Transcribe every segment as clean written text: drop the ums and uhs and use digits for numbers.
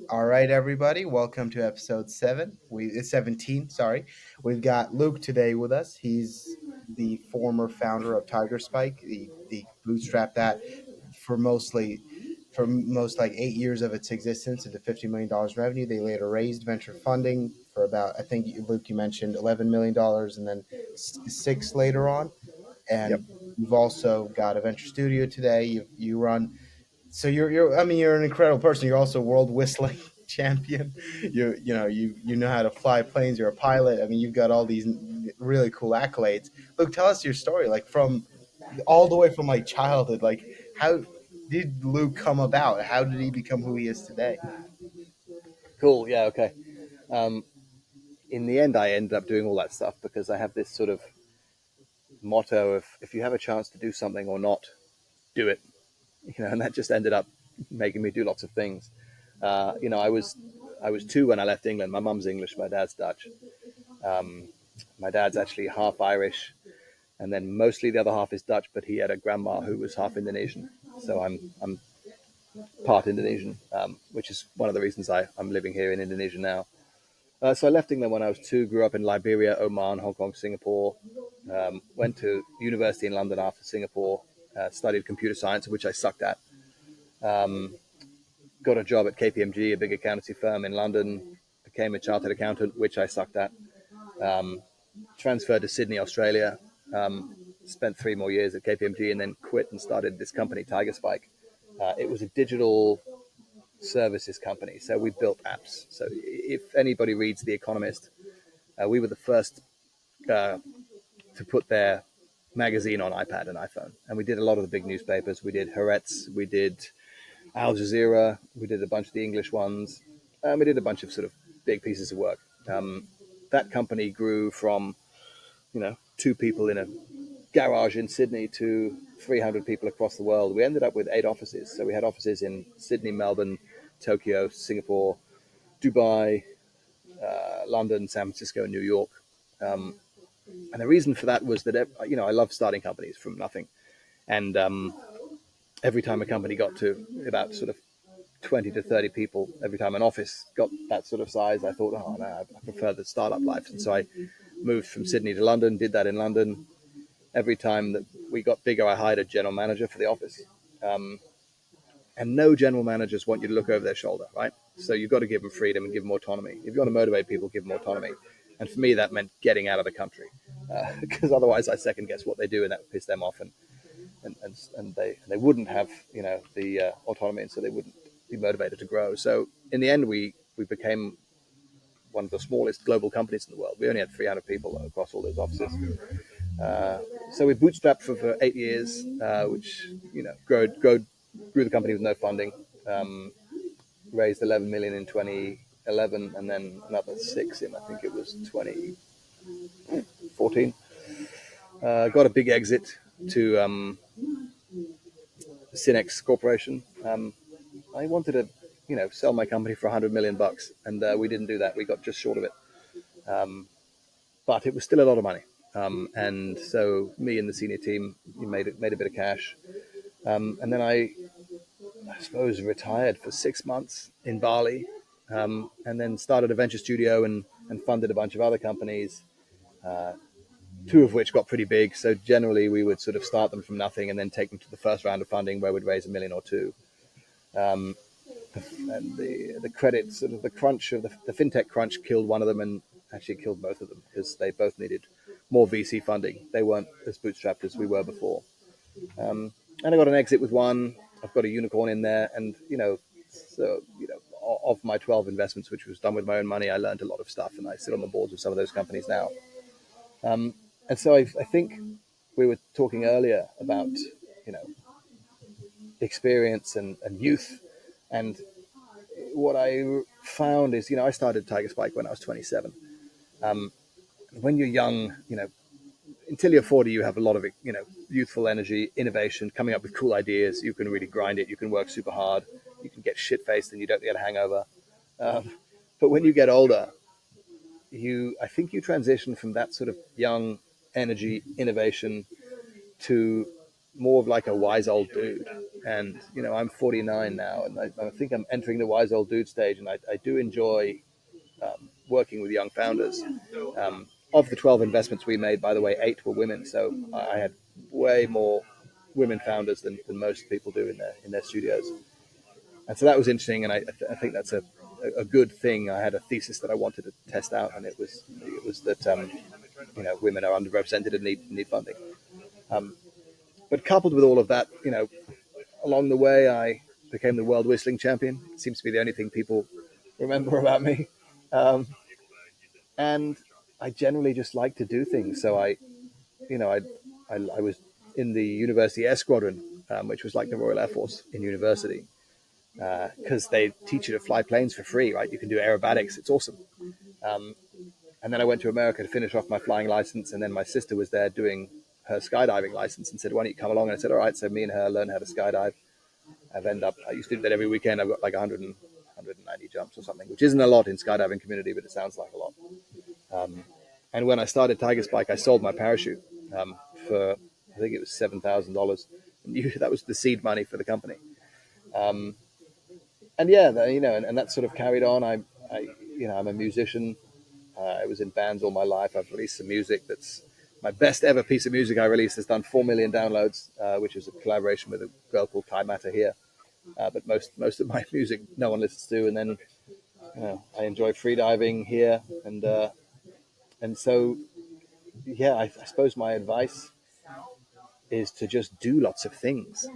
All right, everybody, welcome to episode 17. Sorry, we've got Luke today with us. He's the former founder of Tigerspike, the bootstrap that for most like 8 years of its existence into $50 million revenue. They later raised venture funding for about, I think Luke, you mentioned $11 million, and then six later on. Yep. And you've also got a venture studio today. You run. So you're an incredible person. You're also world whistling champion. You know how to fly planes. You're a pilot. I mean, you've got all these really cool accolades. Luke, tell us your story, like from all the way from like childhood. Like, how did Luke come about? How did he become who he is today? Cool. Yeah. Okay. Um, in the end, I ended up doing all that stuff because I have this sort of motto of if you have a chance to do something or not, do it. And that just ended up making me do lots of things. I was two when I left England. My mum's English, my dad's Dutch. Um, my dad's actually half Irish, and then mostly the other half is Dutch. But he had a grandma who was half Indonesian, so I'm part Indonesian, which is one of the reasons I'm living here in Indonesia now. So I left England when I was two, grew up in Liberia, Oman, Hong Kong, Singapore, went to university in London after Singapore, studied computer science, which I sucked at, got a job at KPMG, a big accountancy firm in London, became a chartered accountant, which I sucked at, transferred to Sydney, Australia, spent 3 more years at KPMG and then quit and started this company, Tigerspike. It was a digital services company. So we built apps. So if anybody reads The Economist, we were the first to put their magazine on iPad and iPhone. And we did a lot of the big newspapers. We did Haaretz, we did Al Jazeera, we did a bunch of the English ones. We did a bunch of sort of big pieces of work. That company grew from, two people in a garage in Sydney to 300 people across the world. We ended up with 8 offices. So we had offices in Sydney, Melbourne, Tokyo, Singapore, Dubai, London, San Francisco, and New York. And the reason for that was that, I love starting companies from nothing. And every time a company got to about sort of 20 to 30 people, every time an office got that sort of size, I thought, oh, no, I prefer the startup life. And so I moved from Sydney to London, did that in London. Every time that we got bigger, I hired a general manager for the office. And no general managers want you to look over their shoulder, right? So you've got to give them freedom and give them autonomy. If you want to motivate people, give them autonomy. And for me, that meant getting out of the country, because otherwise I second guess what they do, and that would piss them off, and they wouldn't have the autonomy, and so they wouldn't be motivated to grow. So in the end, we became one of the smallest global companies in the world. We only had 300 people across all those offices. So we bootstrapped for 8 years, which grew the company with no funding. Raised 11 million in 2011, and then another six in I think it was 2014. Got a big exit to Cinex Corporation. I wanted to, sell my company for $100 million, and we didn't do that. We got just short of it, but it was still a lot of money. And so me and the senior team made a bit of cash, and then I suppose retired for 6 months in Bali, and then started a venture studio and funded a bunch of other companies, two of which got pretty big. So generally we would sort of start them from nothing and then take them to the first round of funding where we'd raise a million or two. And the credit, sort of the crunch of the fintech crunch killed one of them and actually killed both of them because they both needed more VC funding. They weren't as bootstrapped as we were before. And I got an exit with one. I've got a unicorn in there, and of my 12 investments, which was done with my own money, I learned a lot of stuff, and I sit on the boards of some of those companies now. And so I think we were talking earlier about experience and youth, and what I found is I started Tigerspike when I was 27. When you're young, until you're 40, you have a lot of youthful energy, innovation, coming up with cool ideas. You can really grind it. You can work super hard. You can get shit faced, and you don't get a hangover. But when you get older, I think you transition from that sort of young energy, innovation to more of like a wise old dude. And, I'm 49 now, and I think I'm entering the wise old dude stage. And I do enjoy working with young founders. Of the 12 investments we made, by the way, 8 were women. So I had way more women founders than most people do in their studios. And so that was interesting. And I think that's a good thing. I had a thesis that I wanted to test out, and it was that women are underrepresented and need funding. But coupled with all of that, along the way, I became the world whistling champion. It seems to be the only thing people remember about me. Um, and I generally just like to do things. So I was in the University Air Squadron, which was like the Royal Air Force in university, because they teach you to fly planes for free, right? You can do aerobatics. It's awesome. Um, and then I went to America to finish off my flying license. And then my sister was there doing her skydiving license and said, why don't you come along? And I said, all right. So me and her learned how to skydive. I used to do that every weekend. I've got like 190 jumps or something, which isn't a lot in skydiving community, but it sounds like a lot. And when I started Tigerstrike, I sold my parachute for, I think it was $7,000. That was the seed money for the company. Um, and yeah, and that sort of carried on. I'm a musician. I was in bands all my life. I've released some music that's my best ever piece of music I released has done 4 million downloads, which is a collaboration with a girl called Kai Mata here. But most of my music no one listens to. And then I enjoy freediving here, and so yeah, I suppose my advice is to just do lots of things,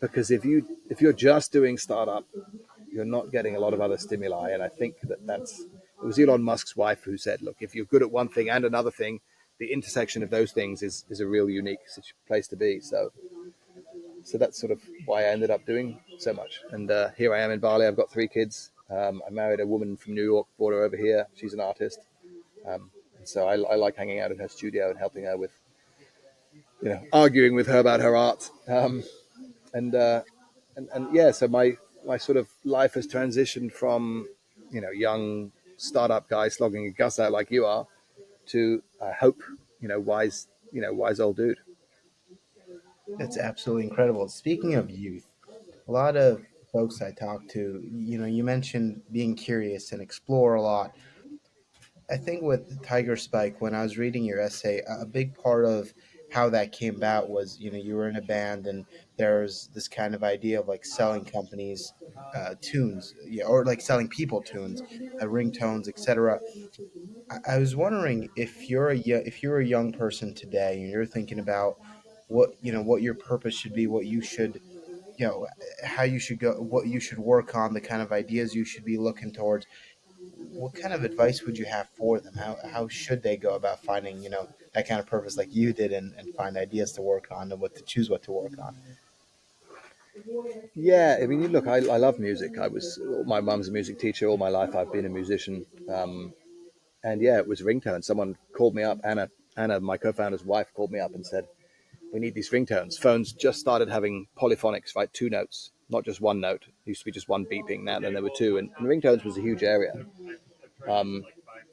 because if you're just doing startup, you're not getting a lot of other stimuli. And I think it was Elon Musk's wife who said, look, if you're good at one thing and another thing, the intersection of those things is a real unique place to be. So that's sort of why I ended up doing so much. And here I am in Bali. I've got 3 kids. I married a woman from New York, brought her over here. She's an artist. And so I like hanging out in her studio and helping her with, arguing with her about her art. And, uh, and yeah, so my sort of life has transitioned from, young startup guy slogging a guts out like you are to, I hope, wise old dude. That's absolutely incredible. Speaking of youth, a lot of folks I talk to, you mentioned being curious and explore a lot. I think with Tiger Spike, when I was reading your essay, a big part of how that came about was, you were in a band and there's this kind of idea of like selling companies tunes, yeah, or like selling people tunes, ringtones, etc. I was wondering if if you're a young person today and you're thinking about what your purpose should be, what you should how you should go, what you should work on, the kind of ideas you should be looking towards. What kind of advice would you have for them? How should they go about finding that kind of purpose like you did, and find ideas to work on and what to work on? Yeah, I mean, look, I love music. My mum's a music teacher all my life. I've been a musician. And yeah, it was ringtone. Someone called me up. Anna, my co-founder's wife, called me up and said, "We need these ringtones." Phones just started having polyphonics, right? 2 notes, not just 1 note. It used to be just 1 beeping. Now then there were 2, and ringtones was a huge area.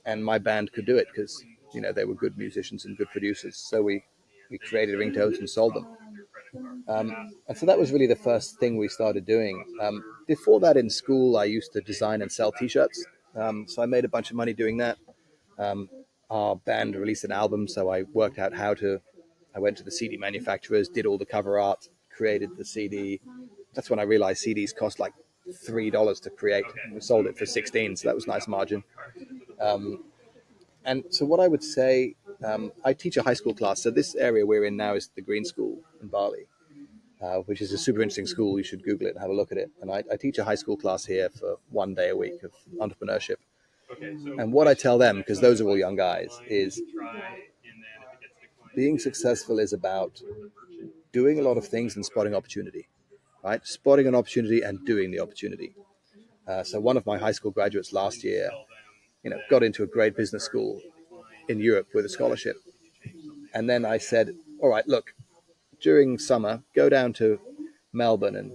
And my band could do it because they were good musicians and good producers. So we created ringtones and sold them. And so that was really the first thing we started doing. Before that, in school, I used to design and sell T-shirts. So I made a bunch of money doing that. Um, our band released an album, so I worked out how to. I went to the CD manufacturers, did all the cover art, created the CD. That's when I realized CDs cost like $3 to create. We sold it for 16, so that was a nice margin. And so what I would say, I teach a high school class. So this area we're in now is the Green School in Bali, which is a super interesting school. You should Google it and have a look at it. And I teach a high school class here for 1 day a week of entrepreneurship. And what I tell them, because those are all young guys, is being successful is about doing a lot of things and spotting opportunity, right? Spotting an opportunity and doing the opportunity. So one of my high school graduates last year, got into a great business school in Europe with a scholarship. And then I said, all right, look, during summer, go down to Melbourne and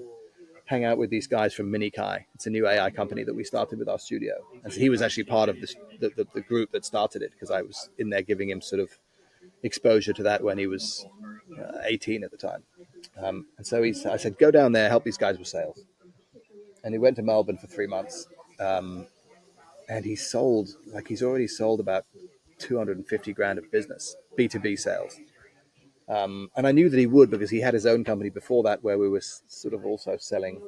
hang out with these guys from Minikai. It's a new AI company that we started with our studio. And so he was actually part of the group that started it because I was in there giving him sort of exposure to that when he was 18 at the time. And so I said, go down there, help these guys with sales. And he went to Melbourne for 3 months. And he sold, like he's already sold about 250 grand of business, B2B sales. And I knew that he would because he had his own company before that where we were sort of also selling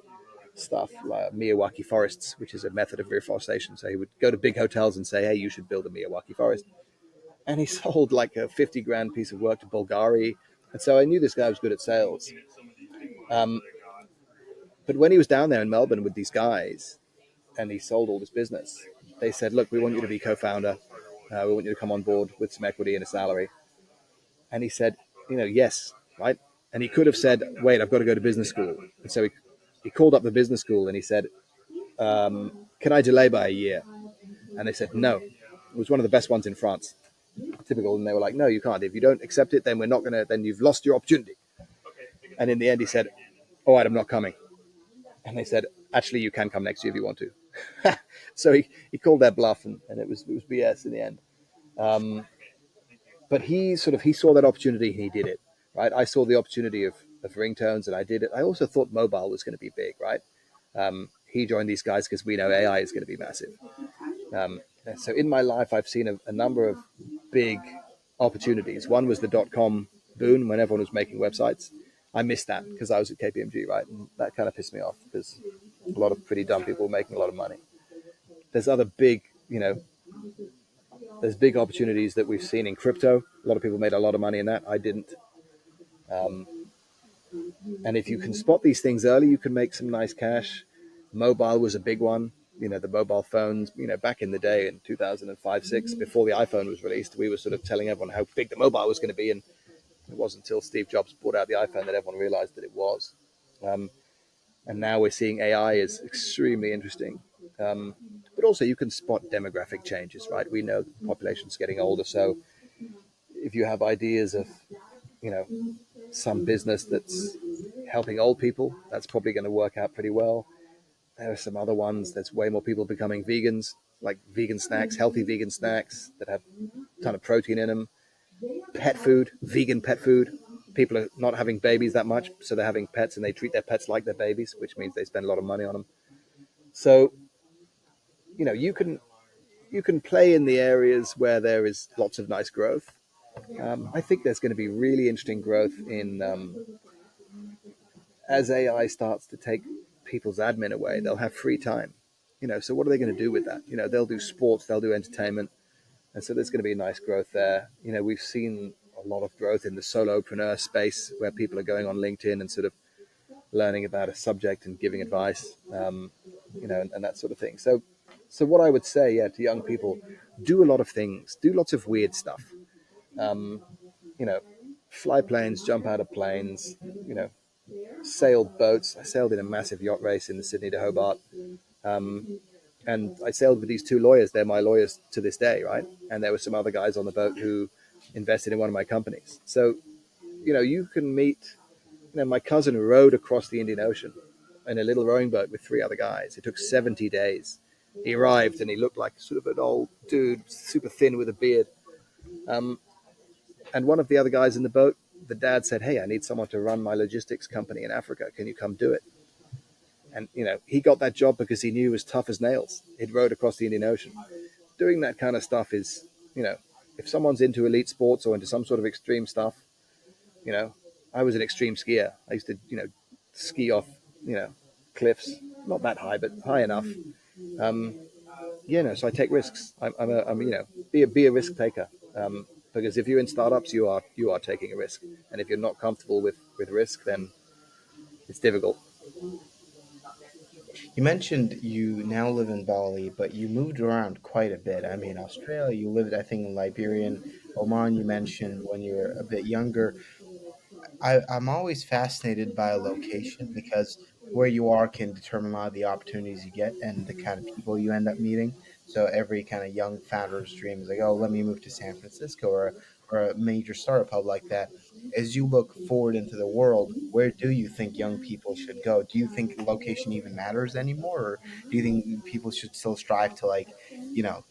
stuff like Miyawaki forests, which is a method of reforestation. So he would go to big hotels and say, hey, you should build a Miyawaki forest. And he sold like a 50 grand piece of work to Bulgari. And so I knew this guy was good at sales. Um, but when he was down there in Melbourne with these guys and he sold all this business, they said, look, we want you to be co-founder. We want you to come on board with some equity and a salary. And he said, yes, right? And he could have said, wait, I've got to go to business school. And so he called up the business school and he said, can I delay by a year? And they said, no. It was one of the best ones in France. Typical. And they were like, no, you can't. If you don't accept it, then we're not going to, then you've lost your opportunity. And in the end, he said, all right, I'm not coming. And they said, actually, you can come next year if you want to. So he called their bluff and it was BS in the end. But he saw that opportunity and he did it, right? I saw the opportunity of ringtones and I did it. I also thought mobile was going to be big, right? He joined these guys because we know AI is going to be massive. So in my life, I've seen a number of big opportunities. One was the .com boom when everyone was making websites. I missed that because I was at KPMG, right? And that kind of pissed me off because a lot of pretty dumb people were making a lot of money. There's other big, there's big opportunities that we've seen in crypto. A lot of people made a lot of money in that. I didn't. And if you can spot these things early, you can make some nice cash. Mobile was a big one. The mobile phones, back in the day in 2005, 6, before the iPhone was released, we were sort of telling everyone how big the mobile was going to be. And it wasn't until Steve Jobs brought out the iPhone that everyone realized that it was. And now we're seeing AI is extremely interesting. But also you can spot demographic changes, right? We know the population's getting older. So if you have ideas of, you know, some business that's helping old people, that's probably going to work out pretty well. There are some other ones. There's way more people becoming vegans, like vegan snacks, healthy vegan snacks that have a ton of protein in them. Pet food, vegan pet food. People are not having babies that much, so they're having pets and they treat their pets like their babies, which means they spend a lot of money on them. So, you can play in the areas where there is lots of nice growth. I think there's going to be really interesting growth in as AI starts to take people's admin away. They'll have free time. So what are they going to do with that? They'll do sports, they'll do entertainment, and so there's going to be nice growth there. We've seen a lot of growth in the solopreneur space where people are going on LinkedIn and sort of learning about a subject and giving advice, and that sort of thing. So what I would say, yeah, to young people, do a lot of things, do lots of weird stuff. Um, you know, Fly planes, jump out of planes. Sailed boats. I sailed in a massive yacht race in the Sydney to Hobart. And I sailed with these two lawyers. They're my lawyers to this day, right? And there were some other guys on the boat who invested in one of my companies. So, you can meet, my cousin rowed across the Indian Ocean in a little rowing boat with three other guys. It took 70 days. He arrived and he looked like sort of an old dude, super thin with a beard. Um, and one of the other guys in the boat, the dad said, hey, I need someone to run my logistics company in Africa. Can you come do it? And, he got that job because he knew he was tough as nails. He'd rowed across the Indian Ocean. Doing that kind of stuff is, if someone's into elite sports or into some sort of extreme stuff, you know, I was an extreme skier. I used to, ski off, cliffs, not that high, but high enough. Um, so I take risks. I'm be a risk taker. Because if you're in startups, you are taking a risk, and if you're not comfortable with risk, then it's difficult. You mentioned you now live in Bali, but you moved around quite a bit. I mean, Australia, you lived, I think, in Liberian. Oman, you mentioned when you were a bit younger. I'm always fascinated by a location because where you are can determine a lot of the opportunities you get and the kind of people you end up meeting. So every kind of young founder's dream is like, oh, let me move to San Francisco or a major startup hub like that. As you look forward into the world, where do you think young people should go? Do you think location even matters anymore, or do you think people should still strive to, like, you know,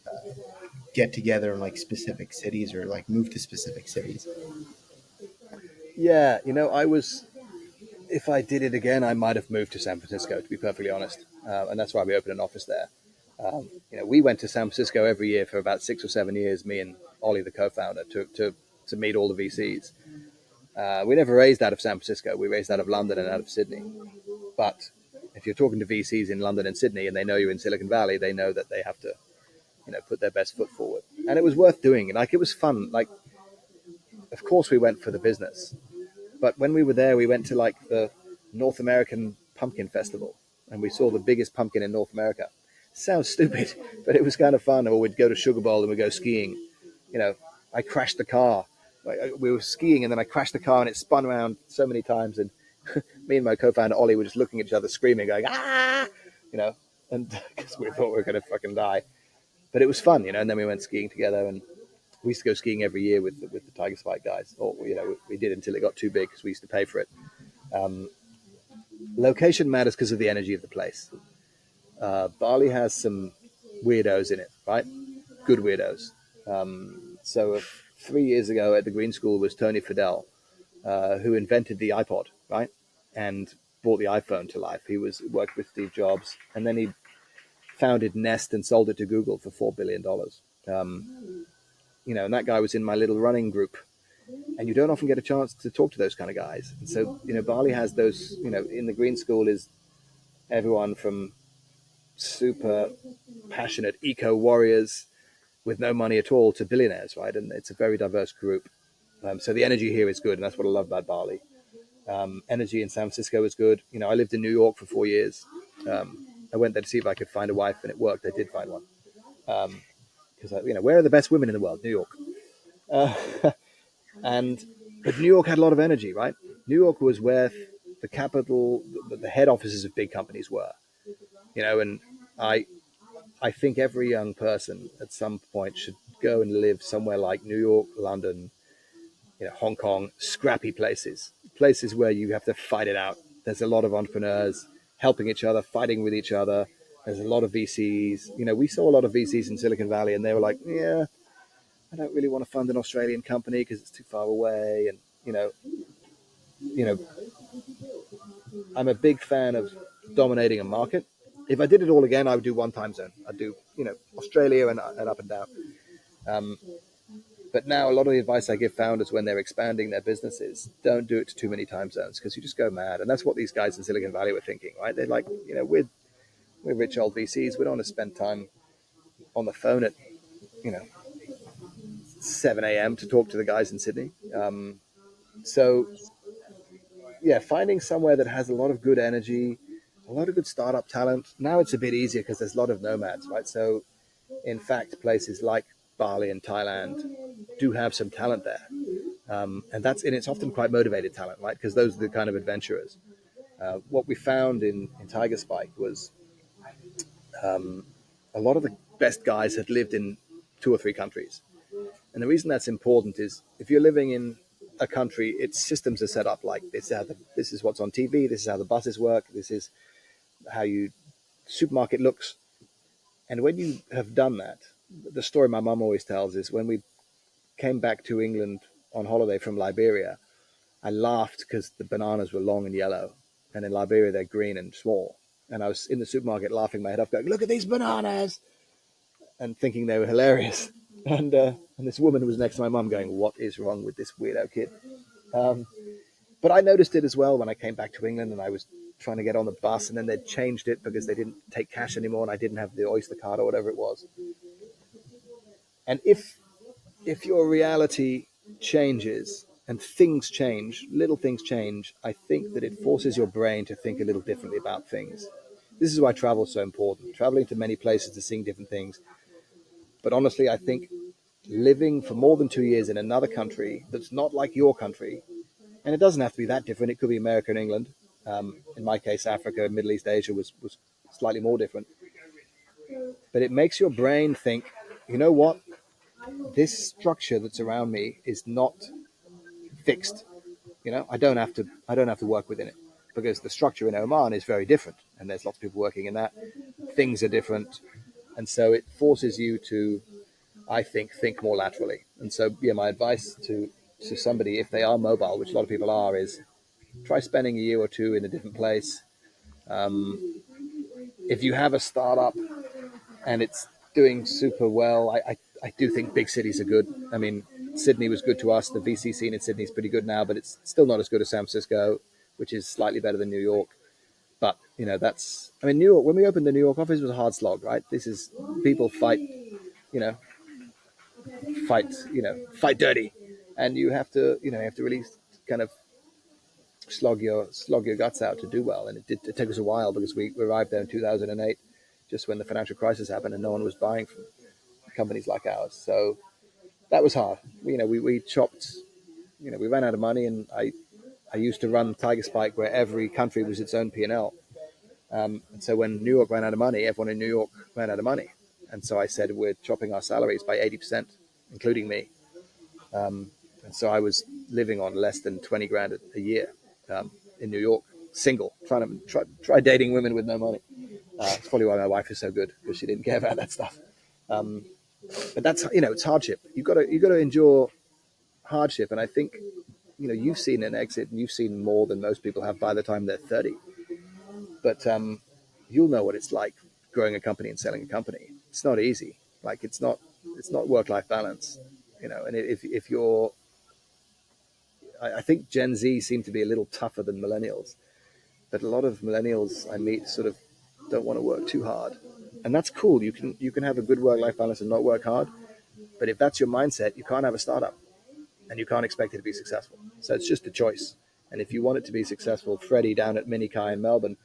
get together in like specific cities or like move to specific cities? Yeah, I was. If I did it again, I might have moved to San Francisco, to be perfectly honest, and that's why we opened an office there. We went to San Francisco every year for about 6 or 7 years. Me and Ollie, the co-founder, to meet all the VCs. We never raised out of San Francisco. We raised out of London and out of Sydney. But if you're talking to VCs in London and Sydney, and they know you're in Silicon Valley, they know that they have to, put their best foot forward. And it was worth doing. Like, it was fun. Like, of course, we went for the business. But when we were there, we went to like the North American Pumpkin Festival, and we saw the biggest pumpkin in North America. Sounds stupid, but it was kind of fun. Or we'd go to Sugar Bowl and we'd go skiing. I crashed the car. We were skiing, and then I crashed the car, and it spun around so many times. And me and my co-founder Ollie were just looking at each other, screaming, going "ah!" And because we thought we were going to fucking die. But it was fun, And then we went skiing together, and we used to go skiing every year with the Tigerstrike guys. Or we did until it got too big because we used to pay for it. Location matters because of the energy of the place. Bali has some weirdos in it, right? Good weirdos. So 3 years ago at the Green School was Tony Fadell, who invented the iPod, right? And brought the iPhone to life. He worked with Steve Jobs, and then he founded Nest and sold it to Google for $4 billion. And that guy was in my little running group. And you don't often get a chance to talk to those kind of guys. And so, Bali has those, in the Green School is everyone from super passionate eco warriors with no money at all to billionaires, right? And it's a very diverse group. So the energy here is good, and that's what I love about Bali. Energy in San Francisco is good. I lived in New York for 4 years. I went there to see if I could find a wife, and it worked. I did find one. Because, where are the best women in the world? New York. But New York had a lot of energy, right? New York was where the capital, the head offices of big companies were, and I think every young person at some point should go and live somewhere like New York, London, Hong Kong, scrappy places where you have to fight it out. There's a lot of entrepreneurs helping each other, fighting with each other. There's a lot of VCs. We saw a lot of VCs in Silicon Valley, and they were like, yeah, I don't really want to fund an Australian company because it's too far away. And, I'm a big fan of dominating a market. If I did it all again, I would do one time zone. I'd do, Australia and up and down. But now a lot of the advice I give founders when they're expanding their businesses, don't do it to too many time zones because you just go mad. And that's what these guys in Silicon Valley were thinking, right? They're like, we're rich old VCs. We don't want to spend time on the phone at, 7 a.m. to talk to the guys in Sydney. So, yeah, finding somewhere that has a lot of good energy, a lot of good startup talent. Now it's a bit easier because there's a lot of nomads, right? So, in fact, places like Bali and Thailand do have some talent there. And it's often quite motivated talent, right? Because those are the kind of adventurers. What we found in Tigerspike was a lot of the best guys had lived in 2 or 3 countries. And the reason that's important is if you're living in a country, its systems are set up like this. This is what's on TV. This is how the buses work. This is how your supermarket looks. And when you have done that, the story my mum always tells is when we came back to England on holiday from Liberia, I laughed because the bananas were long and yellow. And in Liberia, they're green and small. And I was in the supermarket laughing my head off, going, look at these bananas, and thinking they were hilarious. And this woman was next to my mum going, what is wrong with this weirdo kid? But I noticed it as well when I came back to England and I was trying to get on the bus, and then they'd changed it because they didn't take cash anymore and I didn't have the Oyster card or whatever it was. And if your reality changes and things change, little things change, I think that it forces your brain to think a little differently about things. This is why travel is so important. Traveling to many places to seeing different things. But honestly, I think living for more than 2 years in another country that's not like your country, and it doesn't have to be that different. It could be America and England. In my case, Africa, Middle East, Asia was slightly more different. But it makes your brain think, you know what? This structure that's around me is not fixed. I don't have to work within it because the structure in Oman is very different, and there's lots of people working in that. Things are different, and so it forces you to I think more laterally. And so, yeah, my advice to somebody, if they are mobile, which a lot of people are, is try spending a year or two in a different place. If you have a startup and it's doing super well, I do think big cities are good. I mean, Sydney was good to us. The VC scene in Sydney is pretty good now, but it's still not as good as San Francisco, which is slightly better than New York. But that's. I mean, New York. When we opened the New York office, it was a hard slog, right? This is people fight, you know, fight dirty, and you have to really kind of slog your guts out to do well. And it took us a while because we arrived there in 2008, just when the financial crisis happened, and no one was buying from companies like ours. So that was hard. We chopped. We ran out of money, and I used to run Tigerstrike, where every country was its own P&L. And so when New York ran out of money, everyone in New York ran out of money. And so I said, we're chopping our salaries by 80%, including me. And so I was living on less than 20 grand a year in New York, single, trying to try dating women with no money. It's probably why my wife is so good, because she didn't care about that stuff. But that's, it's hardship. You've got to endure hardship. And I think, you've seen an exit, and you've seen more than most people have by the time they're 30. But you'll know what it's like growing a company and selling a company. It's not easy. Like it's not work-life balance, And if you're, I think Gen Z seem to be a little tougher than millennials, but a lot of millennials I meet sort of don't want to work too hard, and that's cool. You can have a good work-life balance and not work hard, but if that's your mindset, you can't have a startup, and you can't expect it to be successful. So it's just a choice. And if you want it to be successful, Freddie down at Minikai in Melbourne,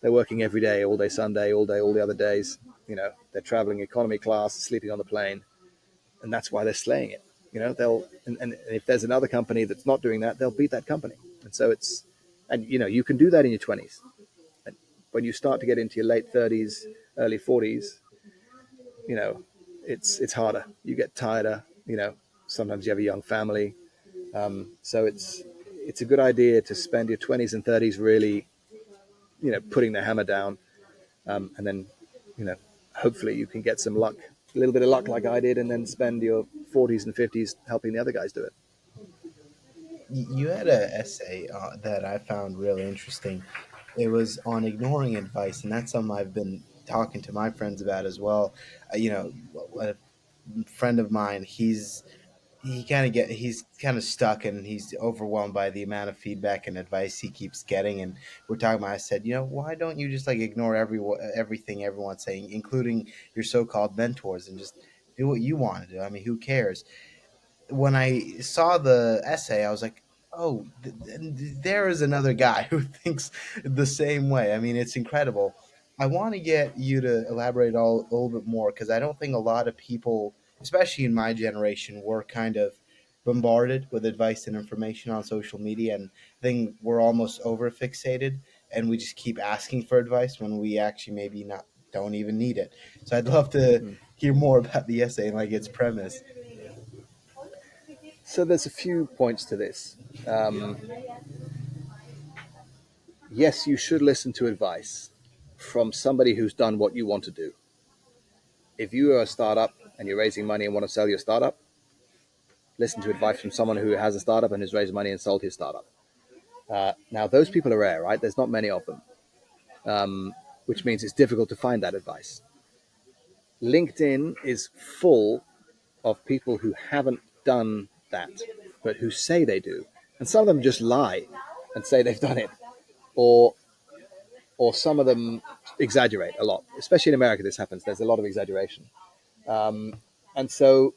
they're working every day, all day Sunday, all day, all the other days. They're traveling economy class, sleeping on the plane, and that's why they're slaying it. They'll and if there's another company that's not doing that, they'll beat that company. And so you can do that in your 20s. And when you start to get into your late 30s, early 40s, you know, it's harder. You get tireder. Sometimes you have a young family, so it's a good idea to spend your 20s and 30s really, putting the hammer down, and then, you know, hopefully you can get some luck, a little bit of luck like I did, and then spend your 40s and 50s helping the other guys do it. You had an essay that I found really interesting. It was on ignoring advice, and that's something I've been talking to my friends about as well. A friend of mine, he's kind of stuck, and he's overwhelmed by the amount of feedback and advice he keeps getting. And we're talking about, I said, why don't you just like ignore everything everyone's saying, including your so-called mentors, and just do what you want to do? I mean, who cares? When I saw the essay, I was like, oh, there is another guy who thinks the same way. I mean, it's incredible. I want to get you to elaborate a little bit more, because I don't think a lot of people, especially in my generation, were kind of bombarded with advice and information on social media. And I think we're almost over fixated, and we just keep asking for advice when we actually maybe not don't even need it. So I'd love to Mm. hear more about the essay and like its premise. So there's a few points to this. Um, yes, you should listen to advice from somebody who's done what you want to do. If you are a startup and you're raising money and want to sell your startup, listen to advice from someone who has a startup and has raised money and sold his startup. Now, those people are rare, right? There's not many of them, which means it's difficult to find that advice. LinkedIn is full of people who haven't done that, but who say they do. And some of them just lie and say they've done it. Or some of them exaggerate a lot. Especially in America, this happens. There's a lot of exaggeration. And so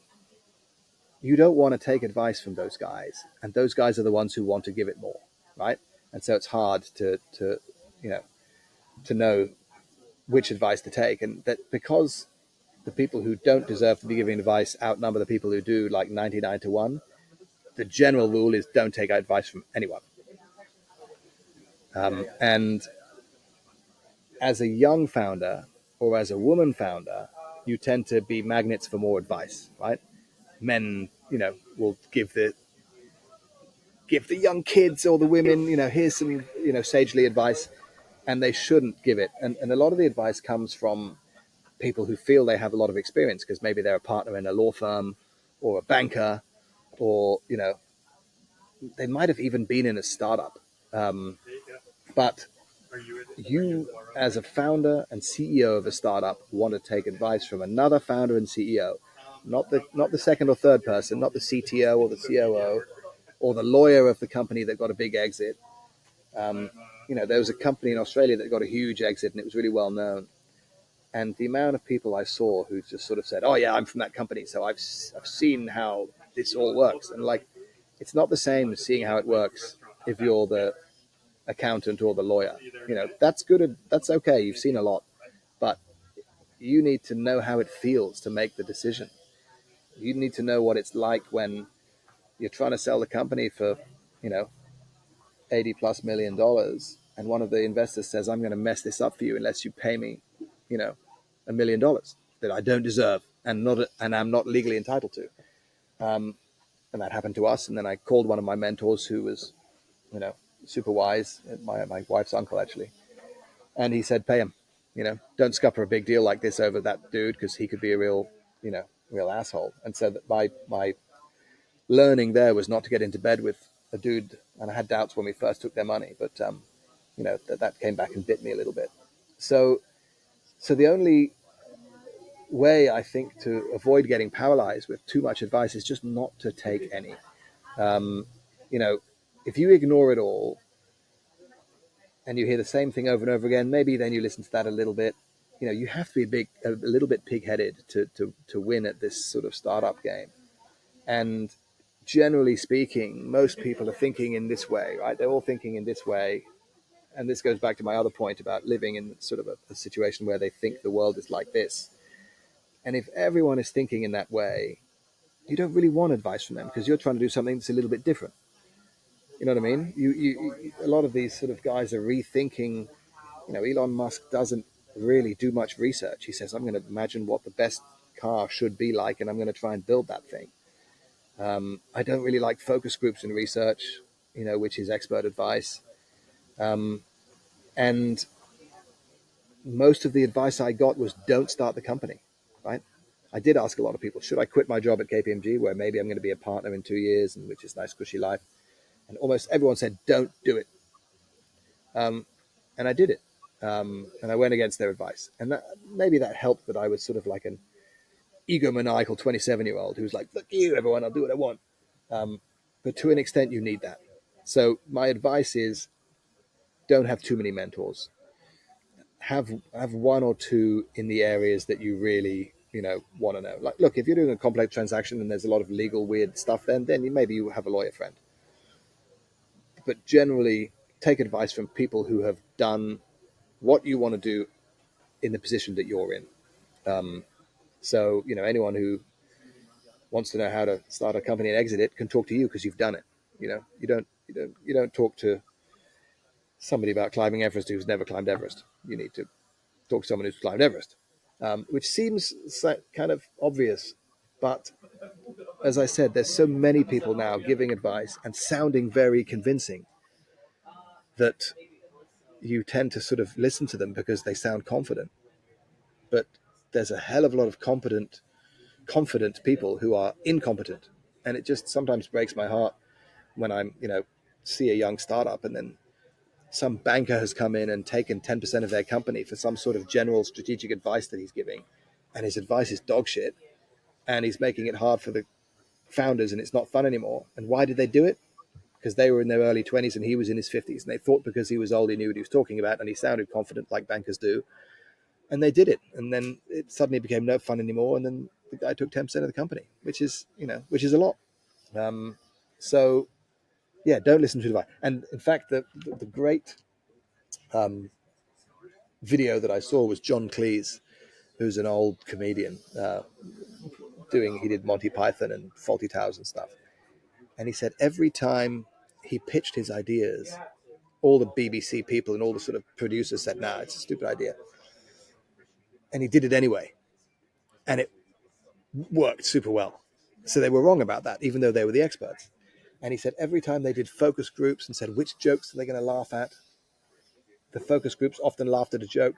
you don't want to take advice from those guys. And those guys are the ones who want to give it more, right? And so it's hard you know, to know which advice to take. And that because the people who don't deserve to be giving advice outnumber the people who do, like 99 to 1, the general rule is don't take advice from anyone. And as a young founder or as a woman founder, you tend to be magnets for more advice, right? Men, will give the young kids or the women, here's some, sagely advice, and they shouldn't give it. And a lot of the advice comes from people who feel they have a lot of experience because maybe they're a partner in a law firm or a banker, or they might have even been in a startup. But you, as a founder and CEO of a startup, want to take advice from another founder and CEO, not the second or third person, not the CTO or the COO or the lawyer of the company that got a big exit. There was a company in Australia that got a huge exit and it was really well known. And the amount of people I saw who just sort of said, "Oh yeah, I'm from that company, so I've seen how this all works," and like, it's not the same as seeing how it works if you're the accountant or the lawyer. That's good. That's okay. You've seen a lot, but you need to know how it feels to make the decision. You need to know what it's like when you're trying to sell the company for, you know, 80+ million, and one of the investors says, "I'm going to mess this up for you unless you pay me, $1 million that I don't deserve and I'm not legally entitled to." And that happened to us. And then I called one of my mentors who was, you know, super wise, my wife's uncle actually, and he said, "Pay him. Don't scupper a big deal like this over that dude because he could be a real asshole." And so that my learning there was not to get into bed with a dude, and I had doubts when we first took their money, but that came back and bit me a little bit. So the only way I think to avoid getting paralyzed with too much advice is just not to take any. Um, you know, if you ignore it all and you hear the same thing over and over again, maybe then you listen to that a little bit. You have to be a little bit pig-headed to win at this sort of startup game. And generally speaking, most people are thinking in this way, right? They're all thinking in this way. And this goes back to my other point about living in sort of a situation where they think the world is like this. And if everyone is thinking in that way, you don't really want advice from them because you're trying to do something that's a little bit different. You know what I mean? A lot of these sort of guys are rethinking. Elon Musk doesn't really do much research. He says, "I'm going to imagine what the best car should be like, and I'm going to try and build that thing." I don't really like focus groups and research, which is expert advice. And most of the advice I got was don't start the company, right? I did ask a lot of people, should I quit my job at KPMG where maybe I'm going to be a partner in 2 years, and which is a nice, cushy life? And almost everyone said, don't do it. And I did it. And I went against their advice. And maybe that helped that I was sort of like an egomaniacal 27-year-old who was like, "Look you, everyone, I'll do what I want." But to an extent, you need that. So my advice is don't have too many mentors. Have one or two in the areas that you really want to know. Like, look, if you're doing a complex transaction and there's a lot of legal weird stuff, then maybe you have a lawyer friend. But generally, take advice from people who have done what you want to do in the position that you're in. So anyone who wants to know how to start a company and exit it can talk to you because you've done it. You don't talk to somebody about climbing Everest who's never climbed Everest. You need to talk to someone who's climbed Everest, which seems kind of obvious. But as I said, there's so many people now giving advice and sounding very convincing that you tend to sort of listen to them because they sound confident. But there's a hell of a lot of confident people who are incompetent. And it just sometimes breaks my heart when I'm, see a young startup and then some banker has come in and taken 10% of their company for some sort of general strategic advice that he's giving. And his advice is dog shit. And he's making it hard for the founders and it's not fun anymore. And why did they do it? Because they were in their early 20s and he was in his 50s. And they thought because he was old, he knew what he was talking about and he sounded confident like bankers do. And they did it. And then it suddenly became no fun anymore. And then the guy took 10% of the company, which is a lot. So yeah, don't listen to advice. And in fact, the great video that I saw was John Cleese, who's an old comedian he did Monty Python and Faulty Towers and stuff. And he said every time he pitched his ideas, all the BBC people and all the sort of producers said, "Nah, it's a stupid idea." And he did it anyway. And it worked super well. So they were wrong about that, even though they were the experts. And he said every time they did focus groups and said, which jokes are they going to laugh at? The focus groups often laughed at a joke.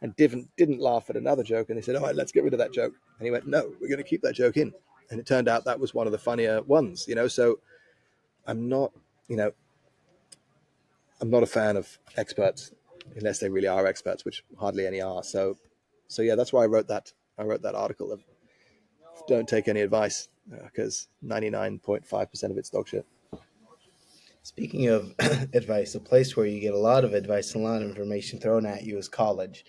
and didn't laugh at another joke. And they said, "All right, let's get rid of that joke." And he went, "No, we're going to keep that joke in." And it turned out that was one of the funnier ones, you know. So I'm not, you know, I'm not a fan of experts unless they really are experts, which hardly any are. So yeah, that's why I wrote that. I wrote that article of don't take any advice because 99.5% of it's dog shit. Speaking of advice, a place where you get a lot of advice and a lot of information thrown at you is college.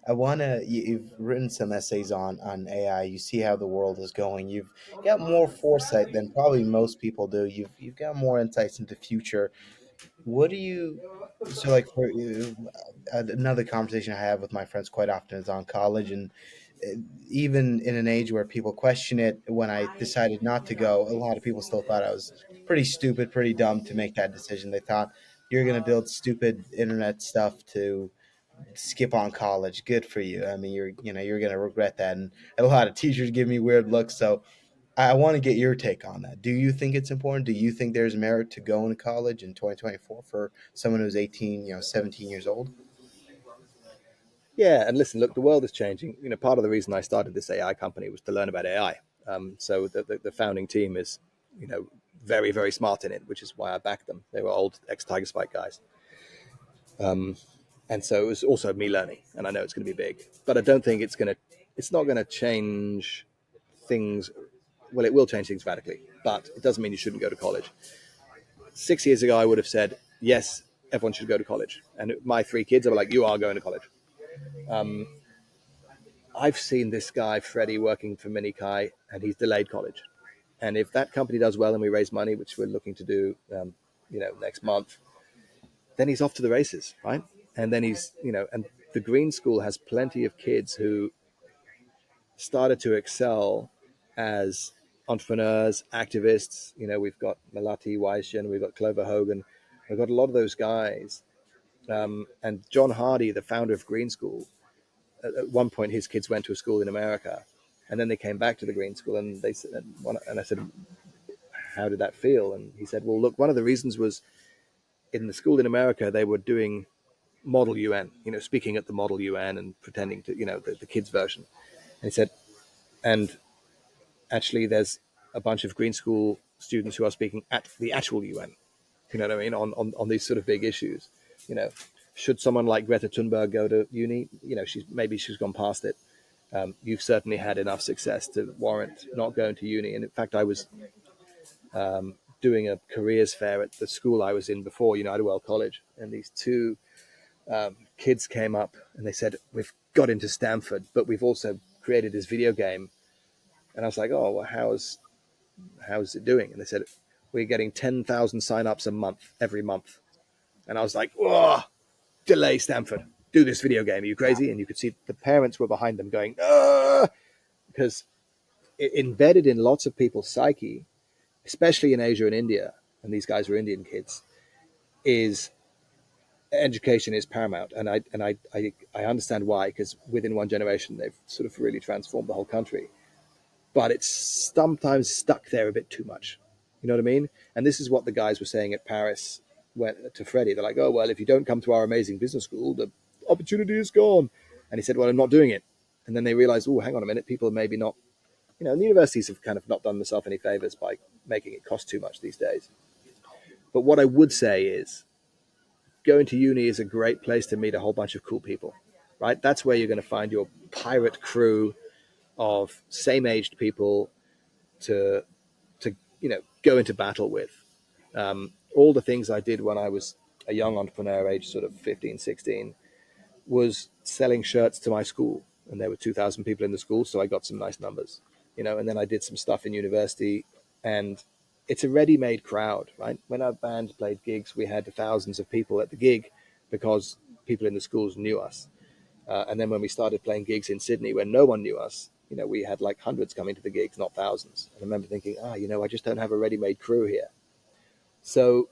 You've written some essays on AI. You see how the world is going. You've got more foresight than probably most people do. You've got more insights into the future. What do you so like for you, another conversation I have with my friends quite often is on college, and uh, even in an age where people question it, when I decided not to go, a lot of people still thought I was pretty stupid, pretty dumb to make that decision. They thought you're going to build stupid internet stuff to skip on college. Good for you. I mean, you're going to regret that. And a lot of teachers give me weird looks. So I want to get your take on that. Do you think it's important? Do you think there's merit to going to college in 2024 for someone who's 18, 17 years old? Yeah, and listen, look, the world is changing. You know, part of the reason I started this AI company was to learn about AI. So the founding team is, you know, very, very smart in it, which is why I backed them. They were old ex-Tigerstrike guys. And so it was also me learning, and I know it's going to be big, but I don't think it's not going to change things. Well, it will change things radically, but it doesn't mean you shouldn't go to college. 6 years ago, I would have said, yes, everyone should go to college. And my three kids are like, you are going to college. I've seen this guy, Freddie, working for Minikai, and he's delayed college. And if that company does well and we raise money, which we're looking to do, next month, then he's off to the races, right? And then and the Green School has plenty of kids who started to excel as entrepreneurs, activists. You know, we've got Malati Weisjen, we've got Clover Hogan, we've got a lot of those guys. And John Hardy, the founder of Green School, at one point his kids went to a school in America, and then they came back to the Green School, and they said, and I said, how did that feel? And he said, well, look, one of the reasons was in the school in America they were doing Model UN, speaking at the Model UN and pretending to, the kids version. And he said, and actually there's a bunch of Green School students who are speaking at the actual UN. You know what I mean? On these sort of big issues. You know, should someone like Greta Thunberg go to uni? She's gone past it. You've certainly had enough success to warrant not going to uni. And in fact, I was doing a careers fair at the school I was in before, Idlewild College, and these two kids came up and they said, "We've got into Stanford, but we've also created this video game." And I was like, "Oh, well, how's it doing?" And they said, "We're getting 10,000 signups a month, every month." And I was like, "Whoa, delay Stanford. Do this video game. Are you crazy?" And you could see the parents were behind them going, "Ah!" Because embedded in lots of people's psyche, especially in Asia and India, and these guys were Indian kids, is education is paramount. And I understand why, because within one generation, they've sort of really transformed the whole country. But it's sometimes stuck there a bit too much. You know what I mean? And this is what the guys were saying at Paris to Freddie. They're like, "Oh, well, if you don't come to our amazing business school, the opportunity is gone." And he said, "Well, I'm not doing it." And then they realized, "Oh, hang on a minute, people are maybe not, the universities have kind of not done themselves any favors by making it cost too much these days." But what I would say is going to uni is a great place to meet a whole bunch of cool people, right? That's where you're going to find your pirate crew of same aged people to go into battle with. All the things I did when I was a young entrepreneur, age sort of 15, 16, was selling shirts to my school. And there were 2,000 people in the school, so I got some nice numbers, and then I did some stuff in university, and it's a ready-made crowd, right? When our band played gigs, we had thousands of people at the gig because people in the schools knew us. And then when we started playing gigs in Sydney, when no one knew us, we had like hundreds coming to the gigs, not thousands. And I remember thinking, I just don't have a ready-made crew here. So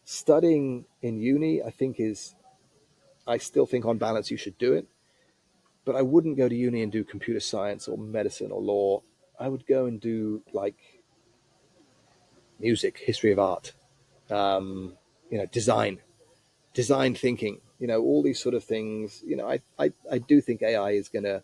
studying in uni, I still think on balance you should do it, but I wouldn't go to uni and do computer science or medicine or law. I would go and do like music, history of art, design thinking, all these sort of things. I do think AI is going to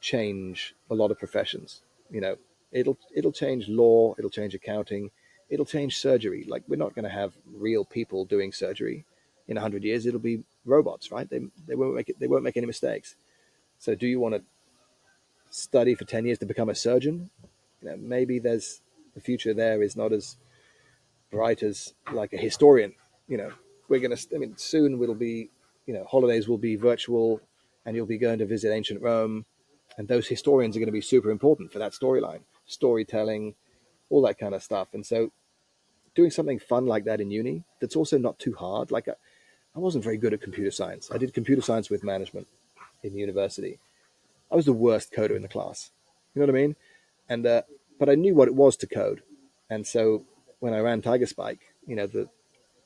change a lot of professions. You know, it'll change law, it'll change accounting, it'll change surgery. Like we're not going to have real people doing surgery in 100 years. It'll be robots, right? They won't make it. They won't make any mistakes. So, do you want to study for 10 years to become a surgeon? Maybe there's the future there is not as bright as like a historian. You know, we're gonna. I mean, soon it'll be. Holidays will be virtual, and you'll be going to visit ancient Rome, and those historians are going to be super important for that storyline, storytelling, all that kind of stuff. And so, doing something fun like that in uni that's also not too hard. Like I wasn't very good at computer science. I did computer science with management in university. I was the worst coder in the class. You know what I mean? And but I knew what it was to code, and so when I ran Tigerspike,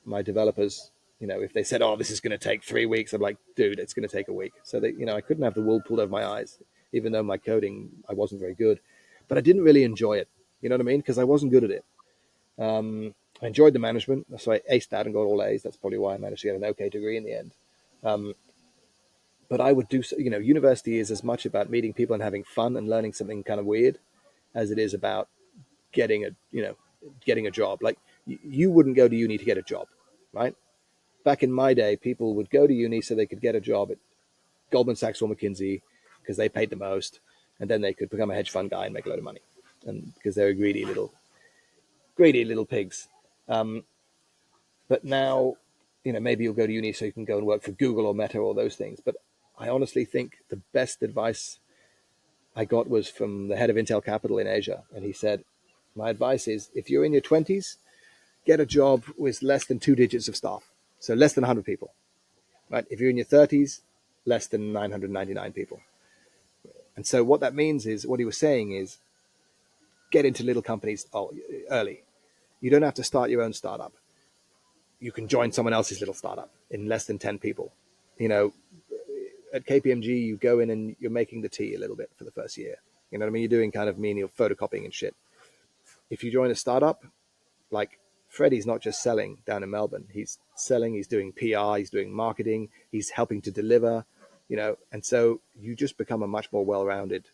my developers, if they said, "Oh, this is going to take 3 weeks," I'm like, "Dude, it's going to take a week." So I couldn't have the wool pulled over my eyes, even though my coding I wasn't very good, but I didn't really enjoy it. You know what I mean? Because I wasn't good at it. I enjoyed the management, so I aced that and got all A's. That's probably why I managed to get an okay degree in the end. Um, but I would do, university is as much about meeting people and having fun and learning something kind of weird as it is about getting getting a job. Like you wouldn't go to uni to get a job, right? Back in my day, people would go to uni so they could get a job at Goldman Sachs or McKinsey because they paid the most, and then they could become a hedge fund guy and make a load of money, and because they were greedy little pigs. Um, but now, maybe you'll go to uni so you can go and work for Google or Meta or those things. But I honestly think the best advice I got was from the head of Intel Capital in Asia, and he said, "My advice is if you're in your 20s, get a job with less than 2 digits of staff, so less than 100 people. Right? If you're in your 30s, less than 999 people." And so what that means is, what he was saying is, get into little companies early. You don't have to start your own startup. You can join someone else's little startup in less than 10 people. You know, at KPMG, you go in and you're making the tea a little bit for the first year. You know what I mean? You're doing kind of menial photocopying and shit. If you join a startup, like Freddie's not just selling down in Melbourne. He's selling, he's doing PR, he's doing marketing, he's helping to deliver, and so you just become a much more well-rounded